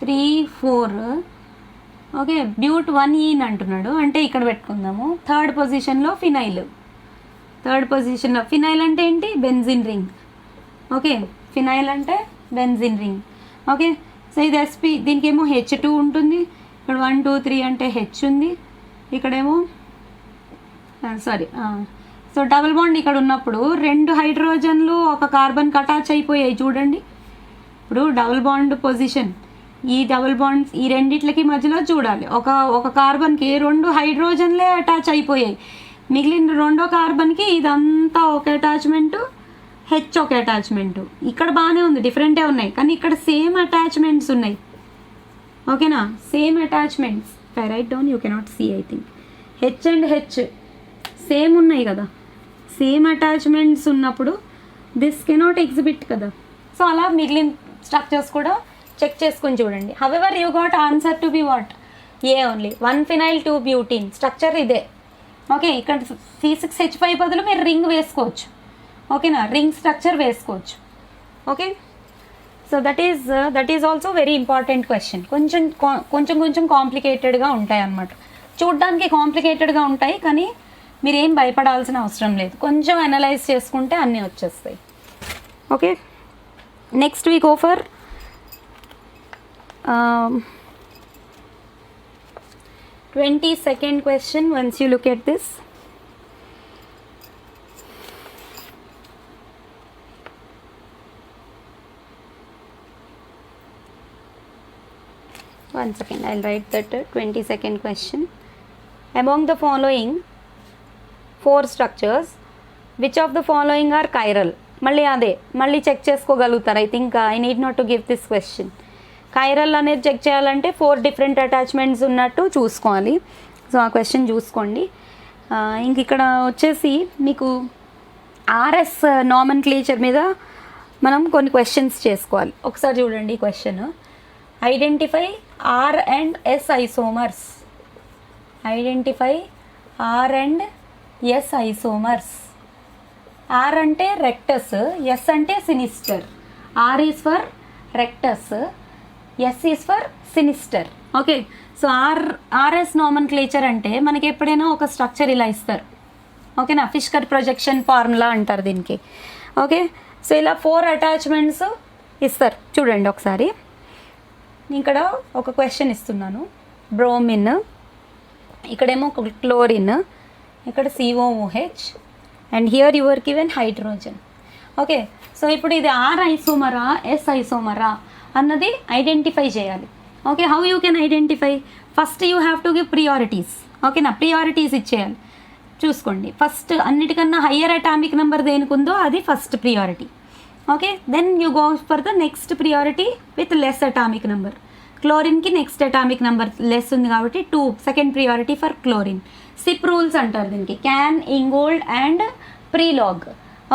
3 4. ఓకే, బ్యూట్ 1-ene అంటున్నాడు అంటే ఇక్కడ పెట్టుకుందాము. థర్డ్ పొజిషన్లో ఫినైల్, థర్డ్ పొజిషన్లో ఫినైల్ అంటే ఏంటి? Benzene ring. ఓకే, ఫినైల్ అంటే బెంజిన్ రింగ్. ఓకే, సో ఇది SP, దీనికేమో H2 ఉంటుంది, ఇక్కడ 1 2 3 అంటే H ఉంది, ఇక్కడేమో సారీ. సో డబుల్ బాండ్ ఇక్కడ ఉన్నప్పుడు 2 హైడ్రోజన్లు ఒక కార్బన్కి అటాచ్ అయిపోయాయి చూడండి. ఇప్పుడు డబుల్ బాండ్ పొజిషన్, ఈ డబుల్ బాండ్స్ ఈ రెండిట్లకి మధ్యలో చూడాలి. ఒక కార్బన్కి 2 హైడ్రోజన్లే అటాచ్ అయిపోయాయి, మిగిలిన 2వ కార్బన్కి ఇదంతా ఒక అటాచ్మెంటు, హెచ్ ఒక అటాచ్మెంటు. ఇక్కడ బాగానే ఉంది, డిఫరెంటే ఉన్నాయి, కానీ ఇక్కడ సేమ్ అటాచ్మెంట్స్ ఉన్నాయి. ఓకేనా, same attachments. Right down, you cannot see I think. H and H same ఉన్నాయి కదా, సేమ్ అటాచ్మెంట్స్ ఉన్నప్పుడు దిస్ కెనాట్ ఎగ్జిబిట్ కదా. సో అలా మిగిలిన స్ట్రక్చర్స్ కూడా చెక్ చేసుకొని చూడండి. However you got answer to be what? A only. 1-phenyl 2-butene structure ఇదే. ఓకే, ఇక్కడ C6H5 బదులు మీరు రింగ్ వేసుకోవచ్చు. ఓకేనా, రింగ్ స్ట్రక్చర్ వేసుకోవచ్చు. Okay, so that is also very important question. కొంచెం కాంప్లికేటెడ్గా ఉంటాయి అన్నమాట. చూడ్డానికి కాంప్లికేటెడ్గా ఉంటాయి, కానీ మీరేం భయపడాల్సిన అవసరం లేదు. కొంచెం అనలైజ్ చేసుకుంటే అన్నీ వచ్చేస్తాయి. Okay, next we go for 22nd question. Once you look at this, one second, I'll write that 22nd question. Among the following 4 structures, which of the following are chiral? మళ్ళీ చెక్ చేసుకోగలుగుతారు. I think I need not to give this question. Chiral అనేది check చేయాలంటే 4 different attachments ఉన్నట్టు చూసుకోవాలి. So ఆ question చూసుకోండి. ఇంక ఇక్కడ వచ్చేసి మీకు RS నామన్క్లేచర్ మీద మనం కొన్ని క్వశ్చన్స్ చేసుకోవాలి. ఒకసారి చూడండి question. Identify R and S isomers. Identify R and S isomers. R అంటే రెక్టస్, ఎస్ అంటే sinister. R is for rectus, S is for sinister. Okay, so RS nomenclature అంటే మనకి ఎప్పుడైనా ఒక స్ట్రక్చర్ ఇలా ఇస్తారు. ఓకేనా, ఫిష్కర్ ప్రొజెక్షన్ ఫార్ములా అంటారు దీనికి. ఓకే, సో ఇలా 4 అటాచ్మెంట్స్ ఇస్తారు. చూడండి ఒకసారి, ఇక్కడ ఒక క్వశ్చన్ ఇస్తున్నాను. బ్రోమిన్, ఇక్కడేమో క్లోరిన్, ఇక్కడ COOH, and here your given hydrogen. Okay, so ఇప్పుడు ఇది ఆర్ ఐసోమరా ఎస్ ఐసోమరా అన్నది ఐడెంటిఫై చేయాలి. Okay, how you can identify? First you have to give priorities. ఓకేనా, ప్రియారిటీస్ ఇచ్చేయాలి. చూసుకోండి, ఫస్ట్ అన్నిటికన్నా హయ్యర్ అటామిక్ నెంబర్ దేనికి ఉందో అది first priority. Okay, then you go for the next priority with less atomic number. క్లోరిన్కి next atomic number less ఉంది కాబట్టి 2 second priority for chlorine. CIP rules అంటారు దీనికి, Cahn, Ingold and Prelog.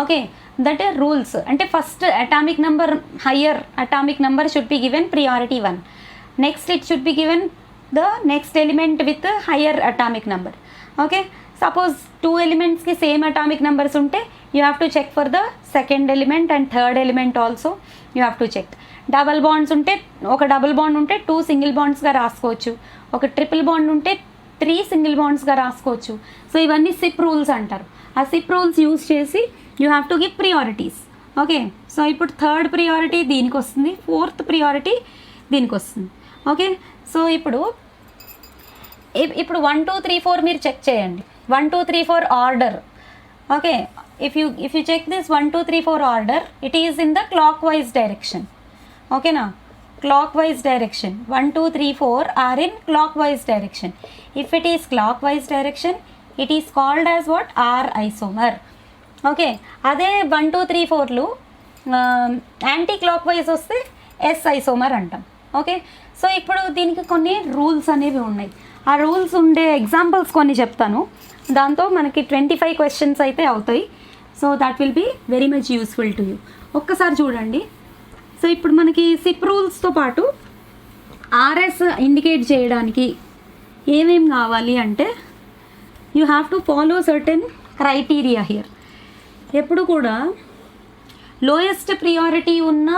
Okay, that are rules. అంటే first atomic number, higher atomic number should be given priority 1. Next it should be given the next element with higher atomic number. Okay, suppose 2 ఎలిమెంట్స్కి same atomic numbers ఉంటే you have to check for the second element and third element also you have to check. Double bonds ఉంటే, ఒక double bond ఉంటే 2 single బాండ్స్గా రాసుకోవచ్చు. ఒక triple bond ఉంటే 3 single బాండ్స్గా రాసుకోవచ్చు. So ఇవన్నీ SIP rules అంటారు. ఆ సిప్ రూల్స్ యూజ్ చేసి you have to give priorities. Okay, so ఇప్పుడు థర్డ్ ప్రియారిటీ దీనికి వస్తుంది, ఫోర్త్ ప్రియారిటీ దీనికి వస్తుంది. ఓకే, సో ఇప్పుడు 1 2 3 4 మీరు చెక్ చేయండి. 1 2 3 4 order. Okay, if you check this 1 2 3 4 order, it is in the clockwise direction. ఓకేనా, clockwise direction. 1 2 3 4 are in clockwise direction. If it is clockwise direction, it is called as what? R isomer. Okay, అదే 1 2 3 4లు anticlockwise వస్తే S isomer అంటాం. Okay, so ఇప్పుడు దీనికి కొన్ని rules అనేవి ఉన్నాయి. ఆ రూల్స్ ఉండే ఎగ్జాంపుల్స్ కొన్ని చెప్తాను, దాంతో మనకి 25 క్వశ్చన్స్ అయితే అవుతాయి. So that will be very much useful to you. ఒక్కసారి చూడండి. సో ఇప్పుడు మనకి సిప్ రూల్స్తో పాటు ఆర్ఎస్ ఇండికేట్ చేయడానికి ఏమేం కావాలి అంటే you have to follow certain criteria here. ఎప్పుడు కూడా లోయెస్ట్ ప్రియారిటీ ఉన్న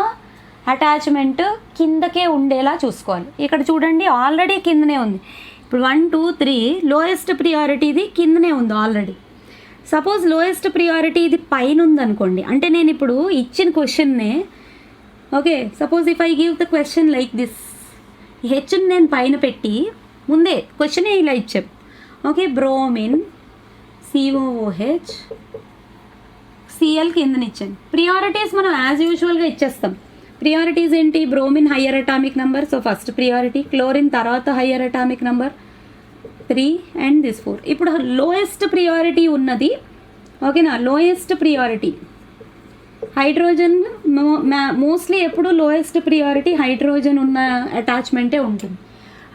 అటాచ్మెంట్ కిందకే ఉండేలా చూసుకోవాలి. ఇక్కడ చూడండి, ఆల్రెడీ కిందనే ఉంది. ఇప్పుడు 1 2 3 లోయెస్ట్ ప్రియారిటీది కిందనే ఉంది ఆల్రెడీ. సపోజ్ లోయెస్ట్ ప్రియారిటీ ఇది పైన ఉందనుకోండి, అంటే నేను ఇప్పుడు ఇచ్చిన క్వశ్చన్నే, okay, suppose if I give the question like this, హెచ్ని నేను పైన పెట్టి ముందే క్వశ్చనే ఇలా ఇచ్చాను. ఓకే, బ్రోమిన్, COOH, Cl కిందనిచ్చాను. ప్రియారిటీస్ మనం యాజ్ యూజువల్గా ఇచ్చేస్తాం. ప్రియారిటీస్ ఏంటి? Bromine higher atomic number, so first priority. Chlorine తర్వాత higher atomic number 3 and this 4. ఇప్పుడు లోయెస్ట్ ప్రియారిటీ ఉన్నది, ఓకేనా, లోయెస్ట్ ప్రియారిటీ హైడ్రోజన్. మోస్ట్లీ ఎప్పుడు లోయెస్ట్ ప్రియారిటీ హైడ్రోజన్ ఉన్న అటాచ్మెంటే ఉంటుంది.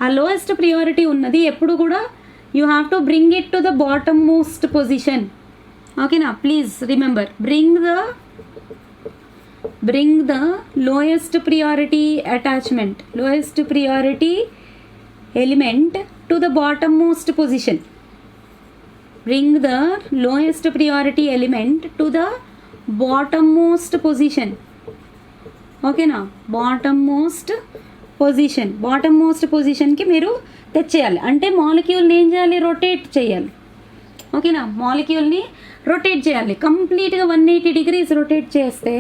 ఆ లోయెస్ట్ ప్రియారిటీ ఉన్నది ఎప్పుడు కూడా you have to bring it to the bottom most position. ఓకేనా, please remember, bring the lowest priority attachment, lowest priority element to the bottommost position. Bring the lowest priority element to the bottommost position. Okay na, bottommost position. Bottommost position ki మీరు తెచ్చేయాలి. అంటే మాలిక్యూల్ని ఏం చేయాలి? Rotate చేయాలి. ఓకేనా, మాలిక్యూల్ని rotate చేయాలి. కంప్లీట్గా 180 degrees rotate చేస్తే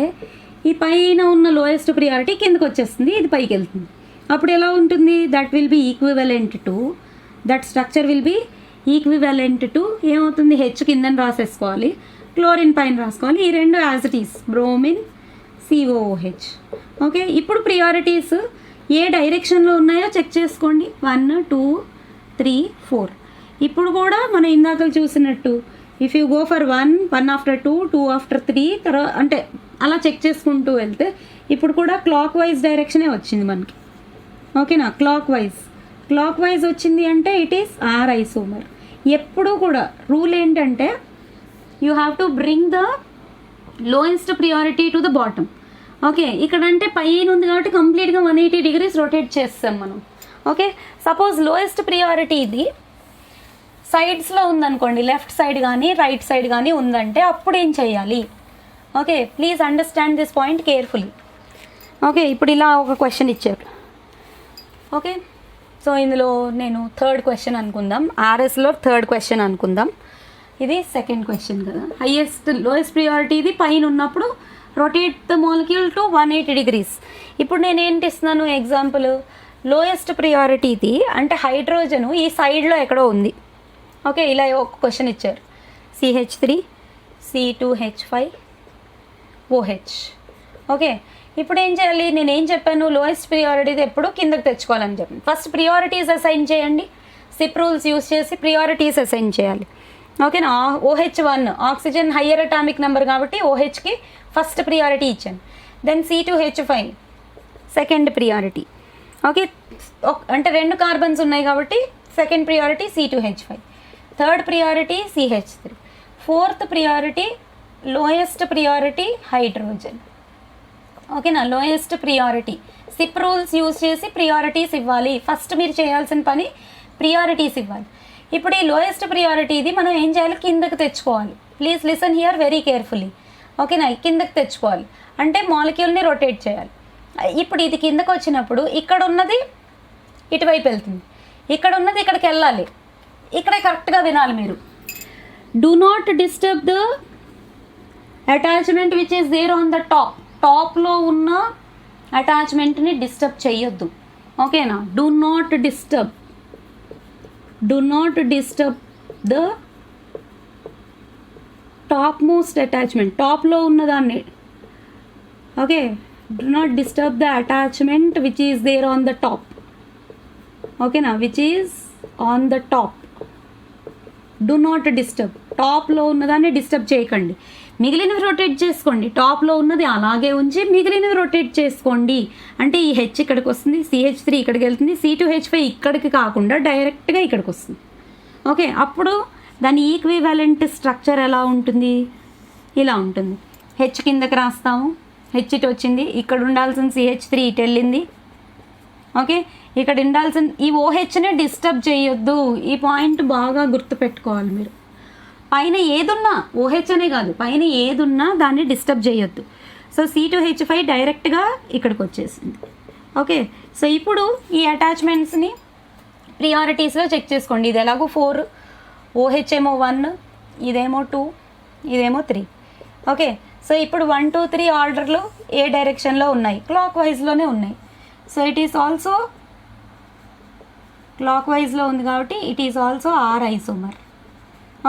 ఈ పైన ఉన్న లోయెస్ట్ ప్రియారిటీ కిందకు వచ్చేస్తుంది, ఇది పైకి వెళ్తుంది. అప్పుడు ఎలా ఉంటుంది? That will be equivalent to, that structure will be equivalent to ఏమవుతుంది? హెచ్ కిందని రాసేసుకోవాలి, క్లోరిన్ పైన రాసుకోవాలి. ఈ రెండు as it is, bromine, COOH. Okay, ఇప్పుడు ప్రియారిటీస్ ఏ డైరెక్షన్లో ఉన్నాయో చెక్ చేసుకోండి. 1 2 3 4. ఇప్పుడు కూడా మనం ఇందాక చూసినట్టు if you go for 1 after 2 2 after 3 తర్వాత అంటే అలా చెక్ చేసుకుంటూ వెళ్తే ఇప్పుడు కూడా క్లాక్ వైజ్ డైరెక్షనే వచ్చింది మనకి. ఓకేనా, క్లాక్ వైజ్ వచ్చింది అంటే ఇట్ ఈస్ ఆర్ ఐసోమర్. ఎప్పుడూ కూడా రూల్ ఏంటంటే you have to bring the lowest priority to the bottom. Okay, ఇక్కడ అంటే పైన ఉంది కాబట్టి కంప్లీట్గా 180 degrees రొటేట్ చేస్తాం మనం. ఓకే, సపోజ్ లోయెస్ట్ ప్రియారిటీ ఇది సైడ్స్లో ఉందనుకోండి, లెఫ్ట్ సైడ్ కానీ రైట్ సైడ్ కానీ ఉందంటే అప్పుడు ఏం చేయాలి? Okay, please understand this point carefully. Okay, ఇప్పుడు ఇలా ఒక క్వశ్చన్ ఇచ్చారు. ఓకే, సో ఇందులో నేను థర్డ్ క్వశ్చన్ అనుకుందాం, ఆర్ఎస్లో థర్డ్ క్వశ్చన్ అనుకుందాం. ఇది సెకండ్ క్వశ్చన్ కదా. లోయెస్ట్ ప్రియారిటీ ఇది పైన ఉన్నప్పుడు rotate the molecule to 180 degrees. ఇప్పుడు నేను ఏంటి ఇస్తున్నాను ఎగ్జాంపుల్, లోయెస్ట్ ప్రియారిటీ ఇది అంటే హైడ్రోజను ఈ సైడ్లో ఎక్కడో ఉంది. ఓకే, ఇలా ఒక క్వశ్చన్ ఇచ్చారు, CH3 C2H5 OH. ఓకే, ఇప్పుడు ఏం చేయాలి? నేను ఏం చెప్పాను, లోయెస్ట్ ప్రియారిటీ ఎప్పుడు కిందకి తెచ్చుకోవాలని చెప్పాను. ఫస్ట్ ప్రియారిటీస్ అసైన్ చేయండి, సిప్ రూల్స్ యూస్ చేసి ప్రియారిటీస్ అసైన్ చేయాలి. ఓకేనా? OH1 oxygen higher atomic number కాబట్టి OHకి ఫస్ట్ ప్రియారిటీ ఇచ్చాను. Then C2H5 second priority. Okay, అంటే 2 కార్బన్స్ ఉన్నాయి కాబట్టి second priority C2H5, third priority CH3, fourth priority lowest priority hydrogen. ఓకేనా? Lowest priority CIP rules use చేసి ప్రియారిటీస్ ఇవ్వాలి. ఫస్ట్ మీరు చేయాల్సిన పని ప్రియారిటీస్ ఇవ్వాలి. ఇప్పుడు ఈ లోయెస్ట్ ప్రియారిటీ ఇది మనం ఏం చేయాలి? కిందకి తెచ్చుకోవాలి. Please listen here very carefully. ఓకేనా? కిందకి తెచ్చుకోవాలి అంటే మాలిక్యూల్ని రొటేట్ చేయాలి. ఇప్పుడు ఇది కిందకు వచ్చినప్పుడు ఇక్కడ ఉన్నది ఇటువైపు వెళ్తుంది, ఇక్కడ ఉన్నది ఇక్కడికి వెళ్ళాలి. ఇక్కడ కరెక్ట్గా వినాలి మీరు. Do not disturb the attachment which is there on the top. టాప్లో ఉన్న అటాచ్మెంట్ని డిస్టర్బ్ చేయొద్దు. ఓకేనా? Do not disturb the top most attachment, టాప్లో ఉన్నదాన్ని. Okay, do not disturb the attachment which is there on the top. ఓకేనా? Which is on the top. Do not disturb, టాప్లో ఉన్నదాన్ని డిస్టర్బ్ చేయకండి. మిగిలినవి రొటేట్ చేసుకోండి, టాప్లో ఉన్నది అలాగే ఉంచి మిగిలినవి రొటేట్ చేసుకోండి. అంటే ఈ H ఇక్కడికి వస్తుంది, CH3 ఇక్కడికి వెళ్తుంది, C2H5 ఇక్కడికి కాకుండా డైరెక్ట్గా ఇక్కడికి వస్తుంది. ఓకే, అప్పుడు దాని ఈక్వివాలెంట్ స్ట్రక్చర్ ఎలా ఉంటుంది? ఇలా ఉంటుంది. H కిందకి రాస్తాము, H ఇటు వచ్చింది, ఇక్కడ ఉండాల్సిన CH3 ఇటు వెళ్ళింది. ఓకే, ఇక్కడ ఉండాల్సిన ఈ OHని డిస్టర్బ్ చేయొద్దు. ఈ పాయింట్ బాగా గుర్తుపెట్టుకోవాలి మీరు. పైన ఏదున్నా, OH అనే కాదు, పైన ఏదున్నా దాన్ని డిస్టర్బ్ చేయొద్దు. సో C2H5 డైరెక్ట్గా ఇక్కడికి వచ్చేసింది. ఓకే, సో ఇప్పుడు ఈ అటాచ్మెంట్స్ని ప్రియారిటీస్లో చెక్ చేసుకోండి. ఇది ఎలాగో 4, OH ఏమో 1, ఇదేమో 2, ఇదేమో 3. ఓకే, సో ఇప్పుడు 1, 2, 3 ఆర్డర్లు ఏ డైరెక్షన్లో ఉన్నాయి? క్లాక్ వైజ్లోనే ఉన్నాయి. సో ఇట్ ఈస్ ఆల్సో క్లాక్ వైజ్లో ఉంది కాబట్టి it is also R isomer.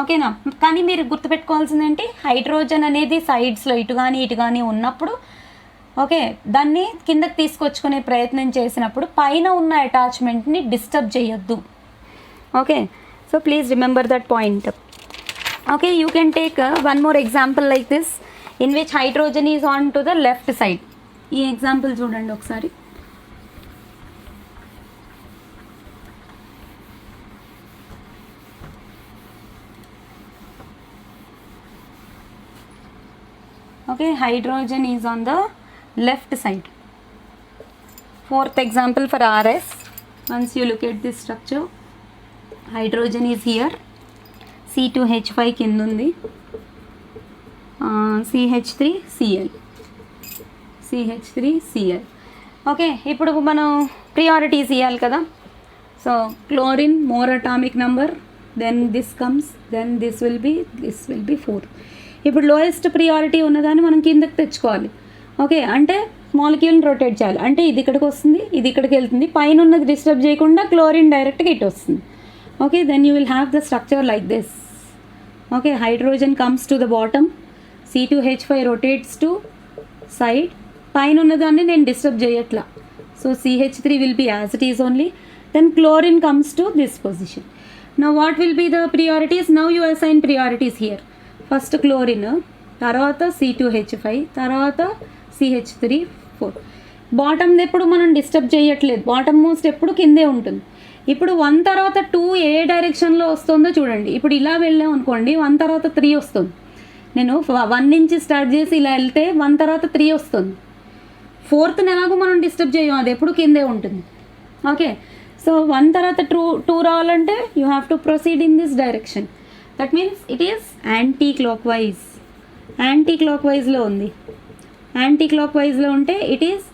ఓకేనా? కానీ మీరు గుర్తుపెట్టుకోవాల్సింది ఏంటి, హైడ్రోజన్ అనేది సైడ్స్లో ఇటు కానీ ఉన్నప్పుడు ఓకే దాన్ని కిందకి తీసుకొచ్చుకునే ప్రయత్నం చేసినప్పుడు పైన ఉన్న అటాచ్మెంట్ని డిస్టర్బ్ చేయొద్దు. Okay, so please remember that point. Okay, you can take one more example like this in which hydrogen is on to the left side. ఈ ఎగ్జాంపుల్ చూడండి ఒకసారి. Okay, hydrogen is on the left side. Fourth example for RS. Once you look at this structure, hydrogen is here, C2H5 kindundi, CH3Cl. Okay, ఇప్పుడు మనం priorities ఇవ్వాలి కదా. So chlorine more atomic number, then this comes, then this will be 4. ఇప్పుడు lowest priority ఉన్నదాన్ని మనం కిందకి తెచ్చుకోవాలి. Okay, అంటే మాలిక్యూల్ని రొటేట్ చేయాలి. అంటే ఇది ఇక్కడికి వస్తుంది, ఇది ఇక్కడికి వెళ్తుంది, పైన ఉన్నది డిస్టర్బ్ చేయకుండా క్లోరిన్ డైరెక్ట్గా ఇటు వస్తుంది. Okay, then you will have the structure like this. Okay, hydrogen comes to the bottom, C2H5 rotates to side, పైన ఉన్నదాన్ని నేను డిస్టర్బ్ చేయట్లా. So CH3 will be as it is only. Then chlorine comes to this position. Now what will be the priorities? Now you assign priorities here. First chlorine, తర్వాత C2H5, తర్వాత CH3 4. Bottom ఎప్పుడు మనం disturb చేయట్లేదు, bottom most ఎప్పుడు కిందే ఉంటుంది. ఇప్పుడు 1 తర్వాత 2 ఏ డైరెక్షన్లో వస్తుందో చూడండి. ఇప్పుడు ఇలా వెళ్ళాం అనుకోండి, 1 తర్వాత 3 వస్తుంది. నేను 1 నుంచి స్టార్ట్ చేసి ఇలా వెళ్తే 1 తర్వాత 3 వస్తుంది. ఫోర్త్ని ఎలాగో మనం డిస్టర్బ్ చేయం, అది ఎప్పుడు కిందే ఉంటుంది. ఓకే, సో 1 తర్వాత 2 రావాలంటే you have to proceed in this direction. That means it is యాంటీ క్లాక్ వైజ్లో ఉంది. యాంటీ క్లాక్ వైజ్లో ఉంటే ఇట్ ఈస్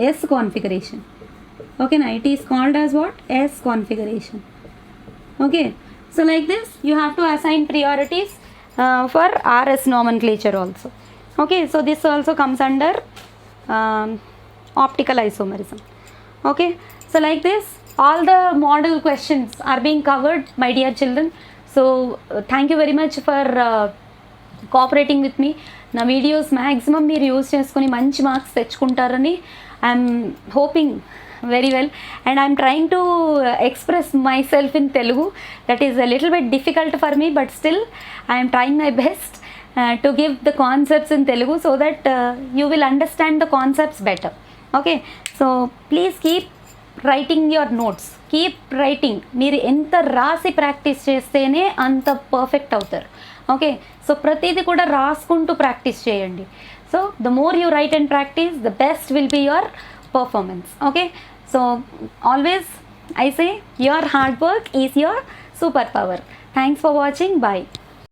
ఎస్ కాన్ఫిగరేషన్. ఓకేనా, it is called as what, S configuration. Okay, so like this you have to assign priorities for RS nomenclature also. Okay, so this also comes under optical isomerism. Okay, so like this all the model questions are being covered, my dear children. So thank you very much for cooperating with me. నా videos maximum మీరు use చేసుకొని మంచి marks తెచ్చుకుంటారని I'm hoping very well, and I'm trying to express myself in Telugu. That is a little bit difficult for me, but still I am trying my best to give the concepts in Telugu so that you will understand the concepts better. Okay, so please keep writing your notes, keep writing. మీరు ఎంత రాసి practice చేస్తేనే అంత perfect అవుతారు. Okay, so ప్రతిదీ కూడా రాసుకుంటూ practice చేయండి. So the more you write and practice, the best will be your performance. Okay, so always I say your hard work is your superpower. Thanks for watching. Bye.